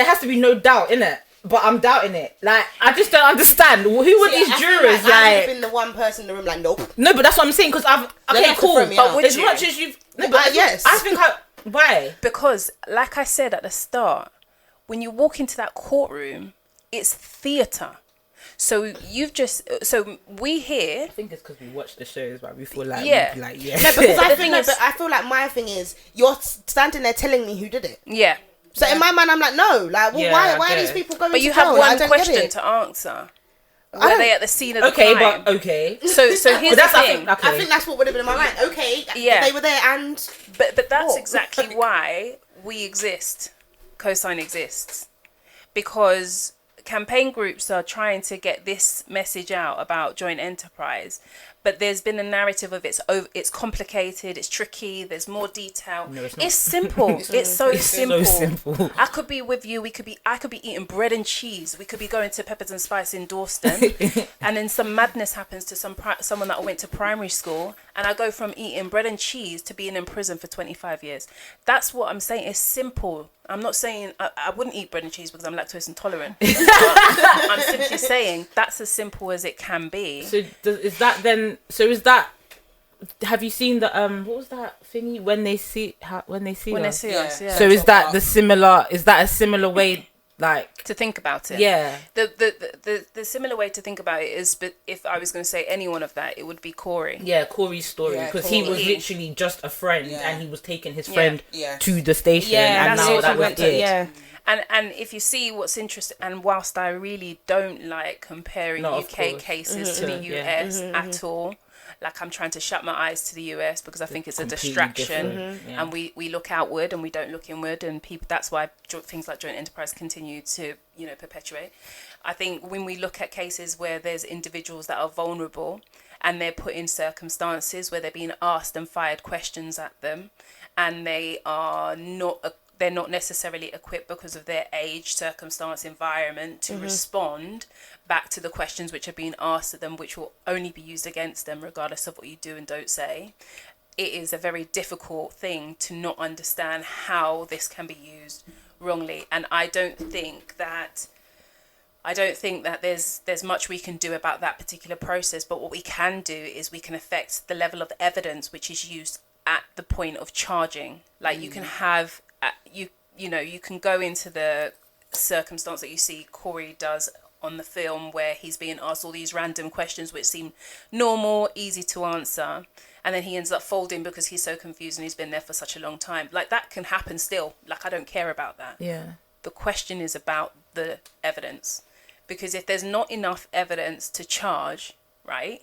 has to be no doubt, innit? but I'm doubting it. Like, I just don't understand. Who were these jurors? Like, I would have been the one person in the room like, nope. No, but that's what I'm saying, because okay, cool. But as much as you've... No, but yes. I think why? Because, like I said at the start, when you walk into that courtroom, it's theatre. So we here... I think it's because we watch the shows, but we feel like... Yeah. No, because I feel like my thing is, you're standing there telling me who did it. Yeah. So in my mind, I'm like, no. Like, well, why are these people going to jail? But you have one question to answer. Were they at the scene of the crime? Okay. So here's the thing. I think that's what would have been in my mind. Okay, they were there and... But that's exactly why we exist. Cosign exists. Because campaign groups are trying to get this message out about joint enterprise, but there's been a narrative of it's complicated, it's tricky, there's more detail. No, it's simple. It's so simple. I could be with you. I could be eating bread and cheese. We could be going to Peppers and Spice in Dawston, and then some madness happens to someone that I went to primary school, and I go from eating bread and cheese to being in prison for 25 years. That's what I'm saying. It's simple. I'm not saying I wouldn't eat bread and cheese because I'm lactose intolerant. I'm simply saying that's as simple as it can be. So is that? Have you seen the what was that thingy when they see us? Yeah. So is that a similar way, like, to think about it? Yeah. The similar way to think about it is, but if I was going to say any one of that, it would be Corey. Yeah, Corey's story, because he was literally just a friend, and he was taking his friend to the station, and now that was it. Yeah. And if you see what's interesting, and whilst I really don't like comparing UK cases to the US at all, like, I'm trying to shut my eyes to the US because I think it's a distraction, and we look outward and we don't look inward, and people, that's why things like joint enterprise continue to, perpetuate. I think when we look at cases where there's individuals that are vulnerable and they're put in circumstances where they're being asked and fired questions at them, and they're not necessarily equipped because of their age, circumstance, environment to respond back to the questions which are being asked of them, which will only be used against them regardless of what you do and don't say. It is a very difficult thing to not understand how this can be used wrongly. And I don't think that there's much we can do about that particular process, but what we can do is we can affect the level of evidence which is used at the point of charging. Like, you can have you can go into the circumstance that you see Corey does on the film, where he's being asked all these random questions which seem normal, easy to answer, and then he ends up folding because he's so confused and he's been there for such a long time. Like, that can happen still. Like, I don't care about that. Yeah. The question is about the evidence, because if there's not enough evidence to charge, right,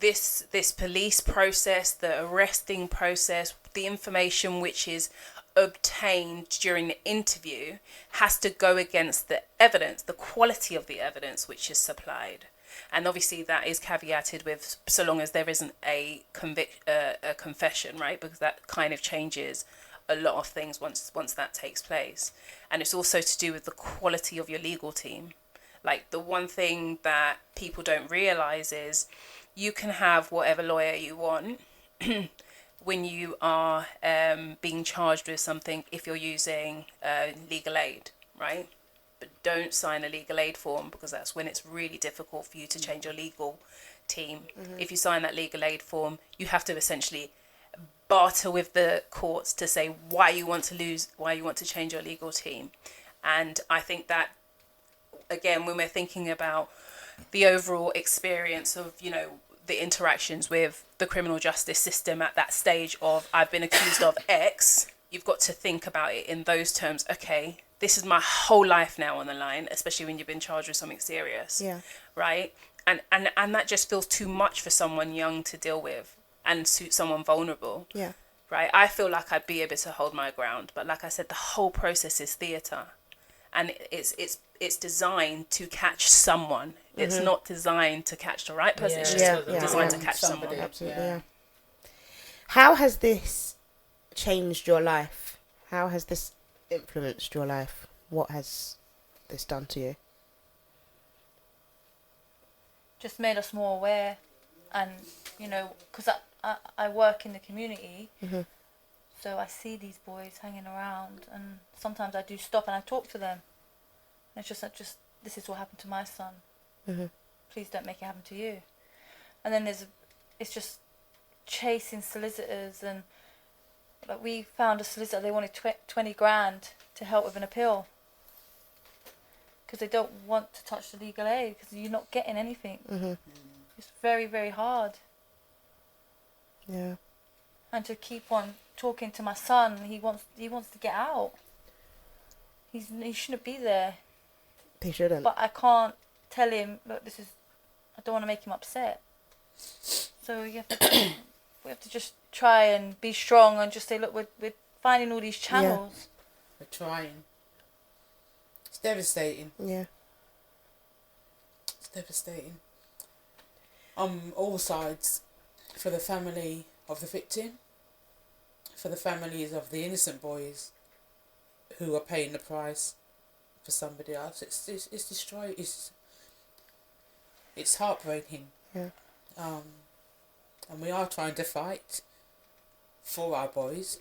this police process, the arresting process, the information which is obtained during the interview has to go against the evidence, the quality of the evidence which is supplied. And obviously that is caveated with, so long as there isn't a confession, right? Because that kind of changes a lot of things once that takes place. And it's also to do with the quality of your legal team. Like, the one thing that people don't realize is you can have whatever lawyer you want when you are being charged with something, if you're using legal aid, right? But don't sign a legal aid form, because that's when it's really difficult for you to change your legal team. If you sign that legal aid form, you have to essentially barter with the courts to say why you want to change your legal team. And I think that, again, when we're thinking about the overall experience of, the interactions with the criminal justice system at that stage of, I've been accused of X, you've got to think about it in those terms. Okay, this is my whole life now on the line, especially when you've been charged with something serious. Yeah. Right? And that just feels too much for someone young to deal with, and suit someone vulnerable. Yeah. Right? I feel like I'd be able to hold my ground, but like I said, the whole process is theatre. And it's designed to catch someone. It's not designed to catch the right person. It's just designed to catch someone. Absolutely, yeah. How has this changed your life? How has this influenced your life? What has this done to you? Just made us more aware, and because I work in the community, so I see these boys hanging around, and sometimes I do stop and I talk to them. And it's just this is what happened to my son. Please don't make it happen to you. And then it's just chasing solicitors, and like we found a solicitor, they wanted 20 grand to help with an appeal because they don't want to touch the legal aid because you're not getting anything. It's very, very hard. Yeah. And to keep on talking to my son, he wants to get out. He shouldn't be there. He shouldn't. But I can't tell him, look, I don't want to make him upset. So we have to just try and be strong and just say, look, we're finding all these channels. We're trying. It's devastating. Yeah. It's devastating. On all sides, for the family of the victim, for the families of the innocent boys who are paying the price for somebody else. It's destroyed. It's heartbreaking. Yeah. And we are trying to fight for our boys.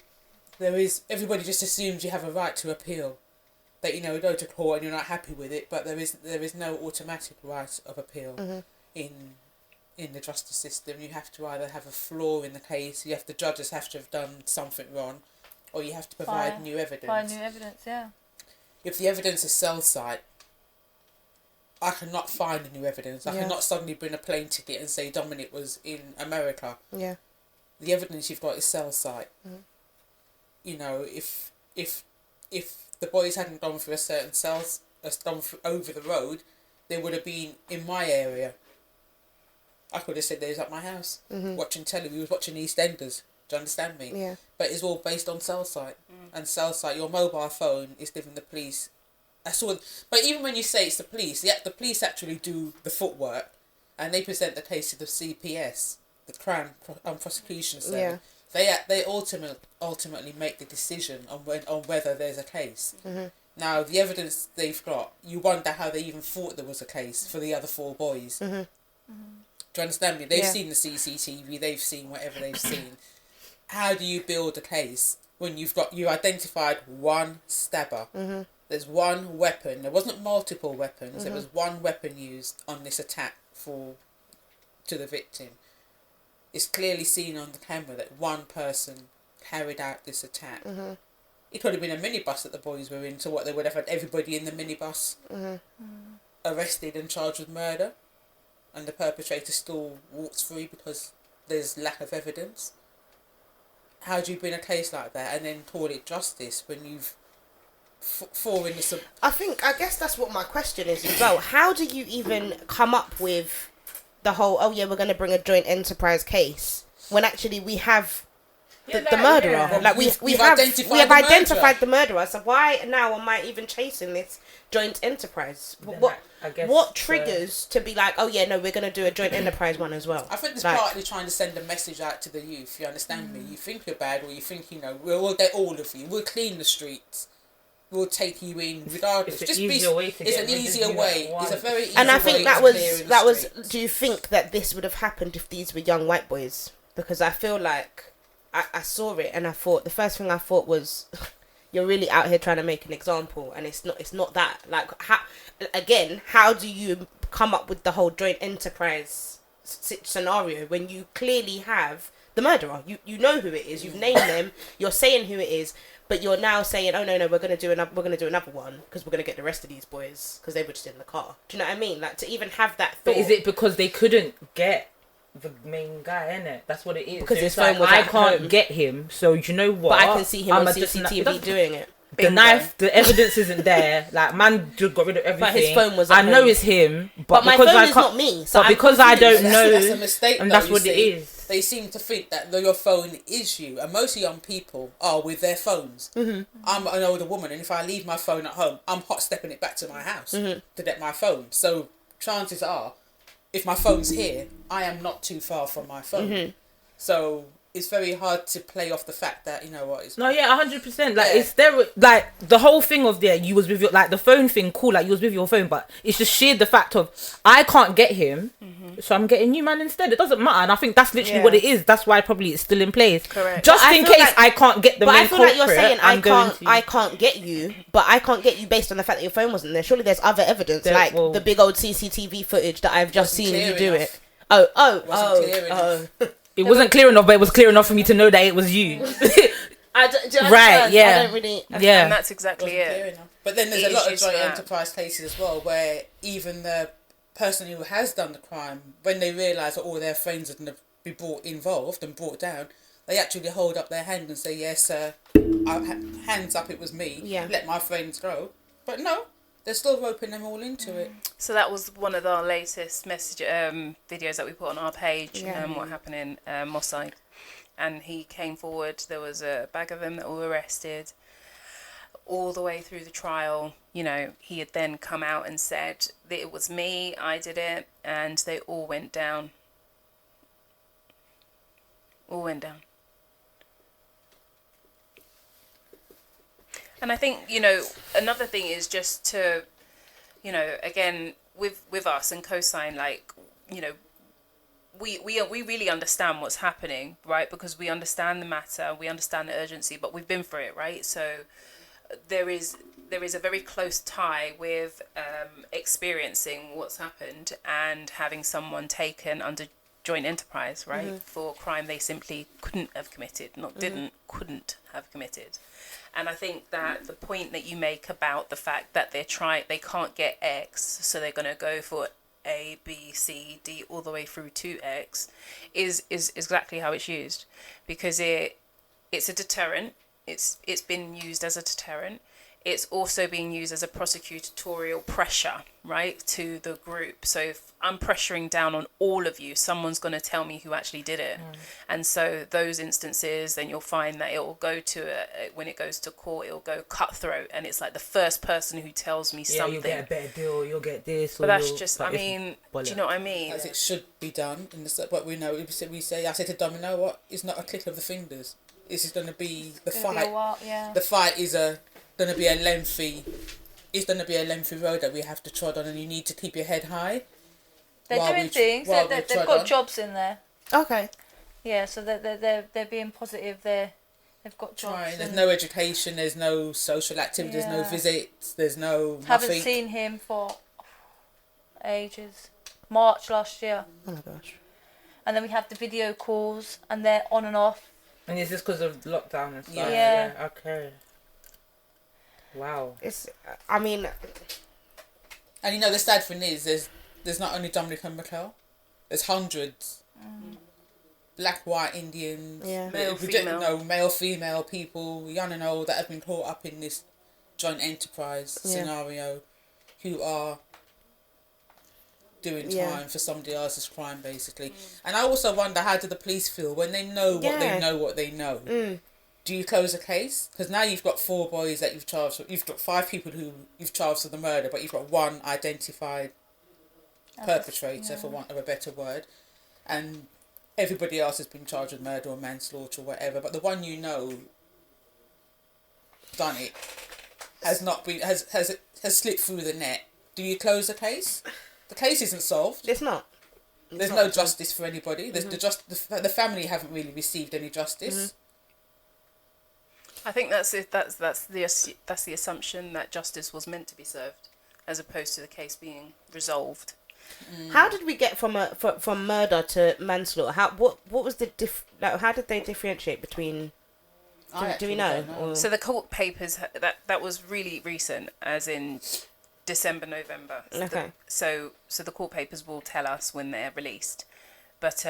Everybody just assumes you have a right to appeal. That, you go to court and you're not happy with it, but there is no automatic right of appeal in the justice system. You have to either have a flaw in the case, the judges have to have done something wrong, or you have to provide new evidence. Find new evidence, yeah. If the evidence is cell site, I cannot find new evidence. I cannot suddenly bring a plane ticket and say Dominic was in America. Yeah. The evidence you've got is cell site. If the boys hadn't gone through a certain cells, gone over the road, they would have been in my area. I could have said they was at my house watching telly. We was watching EastEnders. Do you understand me? Yeah. But it's all based on cell site. And cell site, your mobile phone is giving the police. That's all. But even when you say it's the police actually do the footwork, and they present the case to the CPS, the Crown Prosecution Service. Yeah. They ultimately make the decision on whether there's a case. Now the evidence they've got, you wonder how they even thought there was a case for the other 4 boys. Do you understand me? They've seen the CCTV, they've seen whatever they've seen. How do you build a case when you identified one stabber? There's one weapon. There wasn't multiple weapons. There was one weapon used on this attack to the victim. It's clearly seen on the camera that one person carried out this attack. It could have been a minibus that the boys were in, so what, they would have had everybody in the minibus arrested and charged with murder, and the perpetrator still walks free because there's lack of evidence. How do you bring a case like that and then call it justice when you've fallen into some... I guess that's what my question is as well. How do you even come up with the whole, we're going to bring a joint enterprise case when actually we have the murderer? Yeah. Like we have identified the murderer. So why now am I even chasing this joint enterprise? What triggers to be like, we're going to do a joint enterprise one as well? I think it's partly trying to send a message out to the youth. You understand me? You think you're bad, or you think we'll get all of you. We'll clean the streets. We'll take you in regardless. It's an easier way. It's a very easy way. And I think that was. Do you think that this would have happened if these were young white boys? Because I feel like I saw it and I thought the first thing I thought was, you're really out here trying to make an example, and it's not that. Like, how do you come up with the whole joint enterprise scenario when you clearly have the murderer? You know who it is. You've named them. You're saying who it is. But you're now saying, oh no, we're gonna do another one because we're gonna get the rest of these boys because they were just in the car. Do you know what I mean? Like, to even have that thought. But is it because they couldn't get the main guy, innit? That's what it is. Because so his phone was I at can't home. Get him, so you know what? But I can see him on CCTV doing it. The knife, the evidence isn't there. Like, man just got rid of everything. But his phone was I know it's him, but my because phone I is can't, not me. So but because I don't know, that's a mistake. and that's what it is. They seem to think that your phone is you, and most young people are with their phones. I'm an older woman, and if I leave my phone at home, I'm hot stepping it back to my house to get my phone. So chances are, if my phone's here, I am not too far from my phone. So it's very hard to play off the fact that, you know what, it's... No, yeah, 100%. Like, it's there, like, the whole thing of you was with your, like, the phone thing, cool, like, you was with your phone, but it's just sheer the fact of, I can't get him, so I'm getting you, man, instead. It doesn't matter, and I think that's literally what it is. That's why probably it's still in place. Correct. Just in case I can't get the main culprit. But I feel like you're saying, I can't get you, but I can't get you based on the fact that your phone wasn't there. Surely there's other evidence, like the big old CCTV footage that I've just seen you do it. Oh. It wasn't clear enough, but it was clear enough for me to know that it was you. Right, yeah. I don't really... Yeah. And that's exactly it. But then there's a lot of joint enterprise cases as well, where even the person who has done the crime, when they realise that all their friends are going to be involved and brought down, they actually hold up their hand and say, yes, hands up, it was me. Yeah. Let my friends go. But no, they're still roping them all into it. So that was one of our latest videos that we put on our page, what happened in Mossad. And he came forward, there was a bag of them that were arrested. All the way through the trial, you know, he had then come out and said that it was me, I did it, and they all went down. All went down. And I think, you know, another thing is just to, you know, again, with us and Cosign, like, you know, we really understand what's happening, right? Because we understand the matter, we understand the urgency, but we've been through it, right? So there is a very close tie with experiencing what's happened and having someone taken under joint enterprise, right, for crime they simply couldn't have committed, couldn't have committed. And I think that the point that you make about the fact that they can't get X, so they're going to go for A, B, C, D, all the way through to X, is exactly how it's used, because it's a deterrent. It's been used as a deterrent. It's also being used as a prosecutorial pressure, right, to the group. So if I'm pressuring down on all of you, someone's going to tell me who actually did it. And so those instances, then you'll find that it will go to, when it goes to court, it'll go cutthroat. And it's like the first person who tells me something. You'll get a better deal, you'll get this. But that's just, I mean, do you know what I mean? As it should be done. But we know, we say, I said to Dom, you know what? It's not a click of the fingers. This is going to be the fight. The fight is going to be a lengthy road that we have to trod on, and you need to keep your head high. They're doing things. They've got jobs in there. Okay. Yeah, so they're being positive. They've got jobs. Right. There's no education. There's no social activity. There's no visits. There's no nothing. Haven't seen him for ages. March last year. Oh my gosh. And then we have the video calls, and they're on and off. And is this because of lockdown and stuff? Yeah. Okay. Wow. I mean... And you know, the sad thing is, there's not only Dominic and Mikel, there's hundreds. Black, white, Indians, male, female people, young and old, that have been caught up in this joint enterprise scenario, who are doing time for somebody else's crime, basically. And I also wonder, how do the police feel when they know what they know? Do you close a case? Because now you've got 4 boys that you've charged. You've got 5 people who you've charged for the murder, but you've got 1 identified perpetrator, for want of a better word, and everybody else has been charged with murder or manslaughter or whatever. But the one you know done it has not been has slipped through the net. Do you close the case? The case isn't solved. It's not. There's no justice for anybody. There's the family haven't really received any justice. I think that's the assumption that justice was meant to be served, as opposed to the case being resolved. How did we get from murder to manslaughter? What was the how did they differentiate between? Do we know? So the court papers that was really recent, as in December, November. Okay. So the court papers will tell us when they're released, but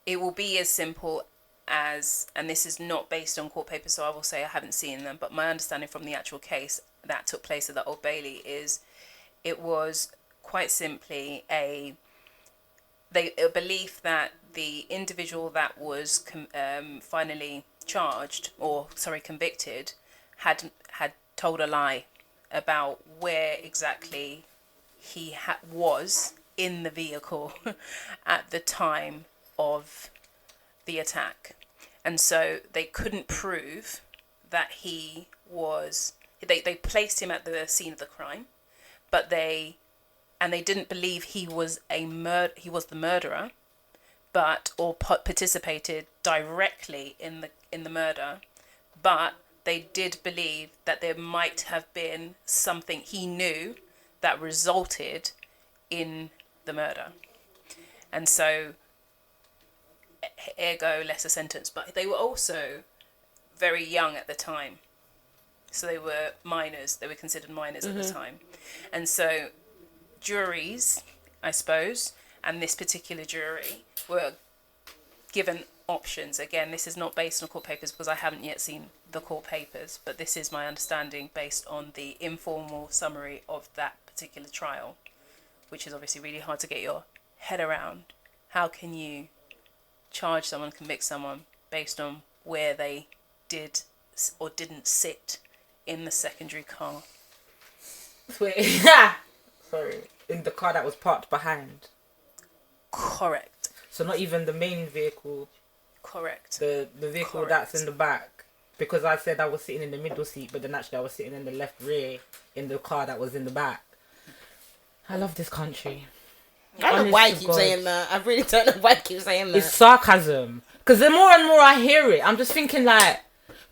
it will be as simple as, and this is not based on court papers, so I will say I haven't seen them, but my understanding from the actual case that took place at the Old Bailey is it was quite simply a belief that the individual that was finally convicted had told a lie about where exactly he was in the vehicle at the time of the attack. And so they couldn't prove that he was... They placed him at the scene of the crime, but they didn't believe he was the murderer, or participated directly in the murder, but they did believe that there might have been something he knew that resulted in the murder. And so, ergo, lesser sentence. But they were also very young at the time. So they were minors. They were considered minors at the time. And so juries, I suppose, and this particular jury were given options. Again, this is not based on court papers because I haven't yet seen the court papers, but this is my understanding based on the informal summary of that particular trial, which is obviously really hard to get your head around. How can you charge someone, convict someone based on where they did or didn't sit in the secondary car? Wait, sorry, in the car that was parked behind. Correct. So not even the main vehicle. Correct. The vehicle that's in the back. Because I said I was sitting in the middle seat, but then actually I was sitting in the left rear in the car that was in the back. I love this country. I don't know why you keep saying that. I really don't know why you keep saying that. It's sarcasm. Because the more and more I hear it, I'm just thinking like...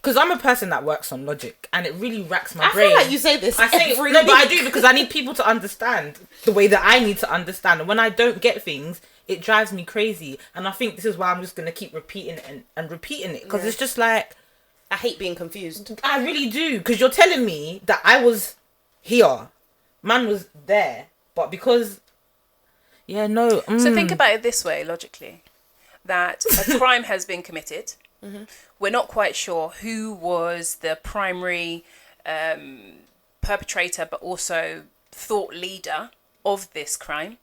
Because I'm a person that works on logic, and it really racks my brain. I feel like you say this every No, week. but I do, because I need people to understand the way that I need to understand. And when I don't get things, it drives me crazy. And I think this is why I'm just going to keep repeating it and repeating it. Because it's just like... I hate being confused. I really do. Because you're telling me that I was here. Man was there. But because... Yeah, no. So think about it this way, logically. That a crime has been committed. Mm-hmm. We're not quite sure who was the primary perpetrator, but also thought leader of this crime.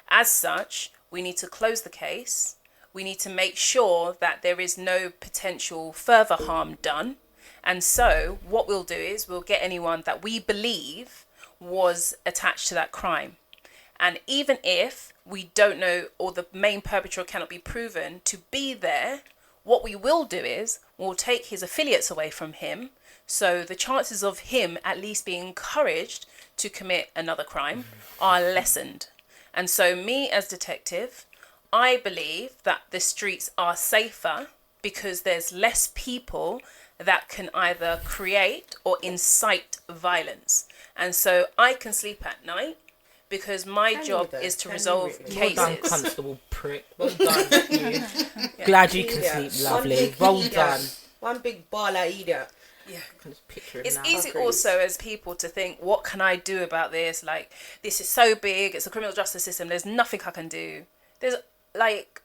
As such, we need to close the case. We need to make sure that there is no potential further harm done. And so what we'll do is we'll get anyone that we believe was attached to that crime. And even if we don't know, or the main perpetrator cannot be proven to be there, what we will do is we'll take his affiliates away from him. So the chances of him at least being encouraged to commit another crime are lessened. And so me as detective, I believe that the streets are safer because there's less people that can either create or incite violence. And so I can sleep at night because my job is to resolve cases. Well done, Constable Prick. Well done. You. Glad you can sleep, lovely. Well done. One big baller idiot. Yeah. It's easy also as people to think, what can I do about this? Like, this is so big. It's a criminal justice system. There's nothing I can do. There's like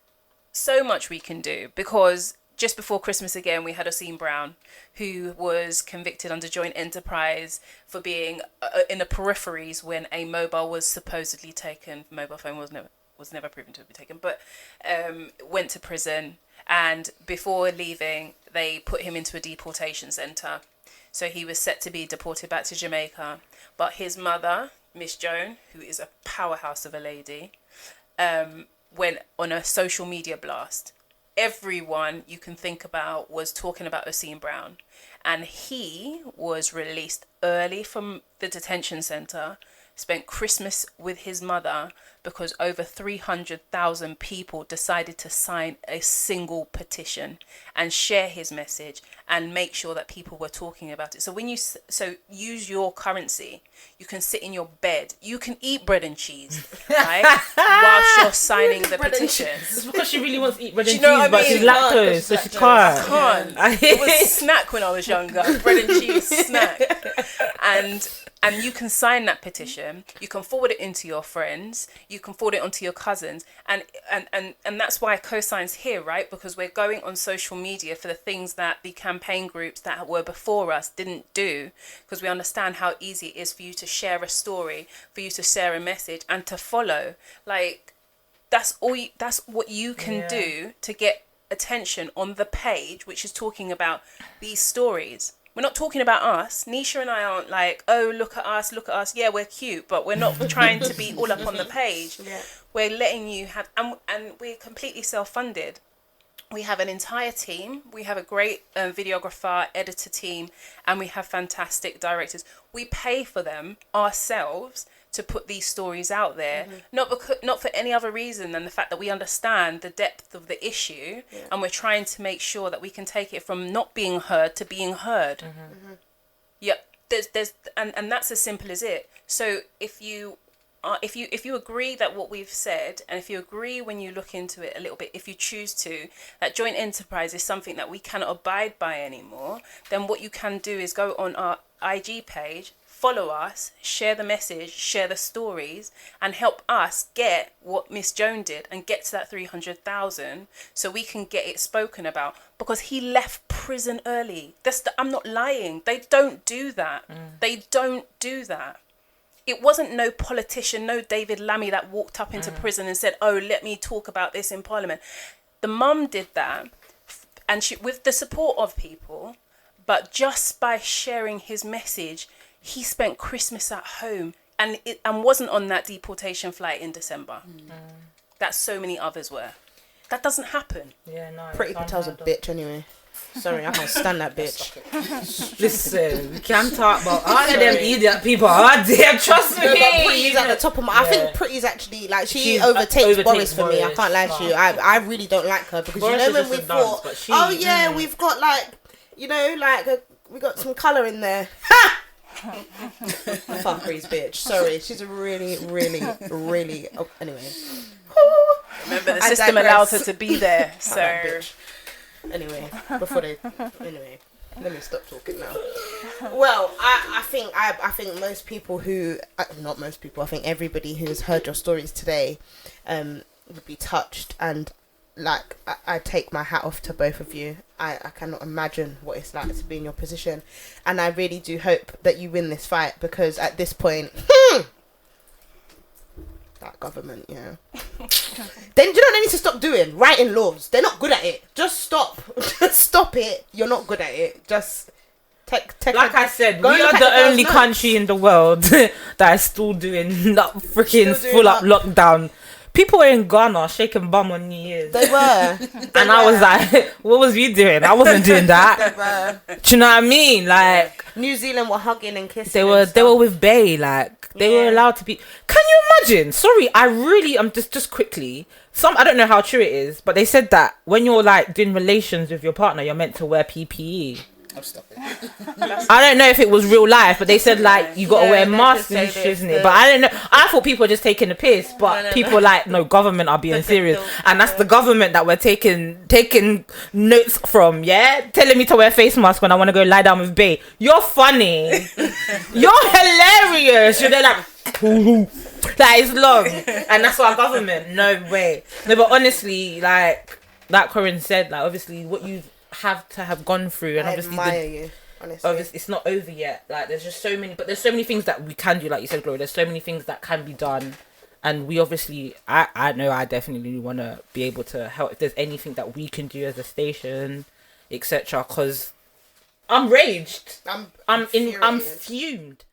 so much we can do, because just before Christmas again, we had Osim Brown, who was convicted under joint enterprise for being in the peripheries when a mobile was supposedly taken. Mobile phone was never proven to be taken, but went to prison. And before leaving, they put him into a deportation centre. So he was set to be deported back to Jamaica. But his mother, Miss Joan, who is a powerhouse of a lady, went on a social media blast. Everyone you can think about was talking about Osim Brown. And he was released early from the detention centre, spent Christmas with his mother, because over 300,000 people decided to sign a single petition and share his message and make sure that people were talking about it. So when you use your currency, you can sit in your bed, you can eat bread and cheese, right? Whilst you're signing the petition. It's because she really wants to eat bread and you know cheese, but she's lactose, so she can't. I can't. It was a snack when I was younger, bread and cheese snack. And you can sign that petition. You can forward it into your friends. You can forward it onto your cousins. And that's why co-sign's here, right? Because we're going on social media for the things that the campaign groups that were before us didn't do. Because we understand how easy it is for you to share a story, for you to share a message and to follow. Like, that's what you can do to get attention on the page, which is talking about these stories. We're not talking about us. Nisha and I aren't like, oh, look at us. Yeah, we're cute, but we're not trying to be all up on the page. Yeah. We're letting you have, and we're completely self-funded. We have an entire team. We have a great videographer, editor team, and we have fantastic directors. We pay for them ourselves to put these stories out there, not for any other reason than the fact that we understand the depth of the issue, and we're trying to make sure that we can take it from not being heard to being heard. Yep, and that's as simple as it. So if you agree that what we've said, and if you agree when you look into it a little bit, if you choose to, that joint enterprise is something that we cannot abide by anymore, then what you can do is go on our IG page, follow us, share the message, share the stories, and help us get what Miss Joan did and get to that 300,000 so we can get it spoken about, because he left prison early. I'm not lying. They don't do that. They don't do that. It wasn't no politician, no David Lammy that walked up into prison and said, oh, let me talk about this in Parliament. The mum did that, and she, with the support of people, but just by sharing his message, he spent Christmas at home and wasn't on that deportation flight in December. That so many others were. That doesn't happen. Yeah, no. Pretty Patel's a bitch anyway. Sorry, I can't stand that bitch. Listen, we can't talk about all of them idiot people. Oh dear, trust me. No, but Pretty's at the top of my... I think Pretty's actually, like, she overtakes Boris for me. I can't lie to you. I really don't like her, because Boris, you know when we thought, we've got, like, you know, like, we got some colour in there. Ha! Fuckery's bitch. Sorry, she's a really, really, really... Oh, anyway. Remember, the system allows her to be there, so... Anyway, anyway, let me stop talking now. Well, I think most people who, not most people, I think everybody who's heard your stories today, would be touched, and like I take my hat off to both of you. I cannot imagine what it's like to be in your position, and I really do hope that you win this fight, because at this point, that government, then you know what they need to stop doing? Writing laws. They're not good at it. Just stop. Just stop it. You're not good at it. Just take. Like I said, we are the only country in the world that is still doing not freaking full up lockdown. People were in Ghana shaking bum on New Year's. They were. And I was like, what was you doing? I wasn't doing that. Do you know what I mean? Like, New Zealand were hugging and kissing. They were with Bay, like they were allowed to be. Can you imagine? Sorry, I'm just quickly. I don't know how true it is, but they said that when you're like doing relations with your partner, you're meant to wear PPE. Oh, stop it. I don't know if it was real life, but they said like you gotta wear masks and shit, isn't it? But I don't know. I thought people were just taking the piss, but people like, no, government are being serious, and that's the government that we're taking notes from. Yeah, telling me to wear face mask when I want to go lie down with Bay. You're funny. You're hilarious. You're there like. That is long, and that's our government. No way. No, but honestly, like Corinne said, like obviously what you have to have gone through, and obviously obviously it's not over yet. Like there's so many things that we can do, like you said, Gloria. There's so many things that can be done, and we obviously I know I definitely want to be able to help if there's anything that we can do as a station, etc. Because I'm raged. I'm fumed.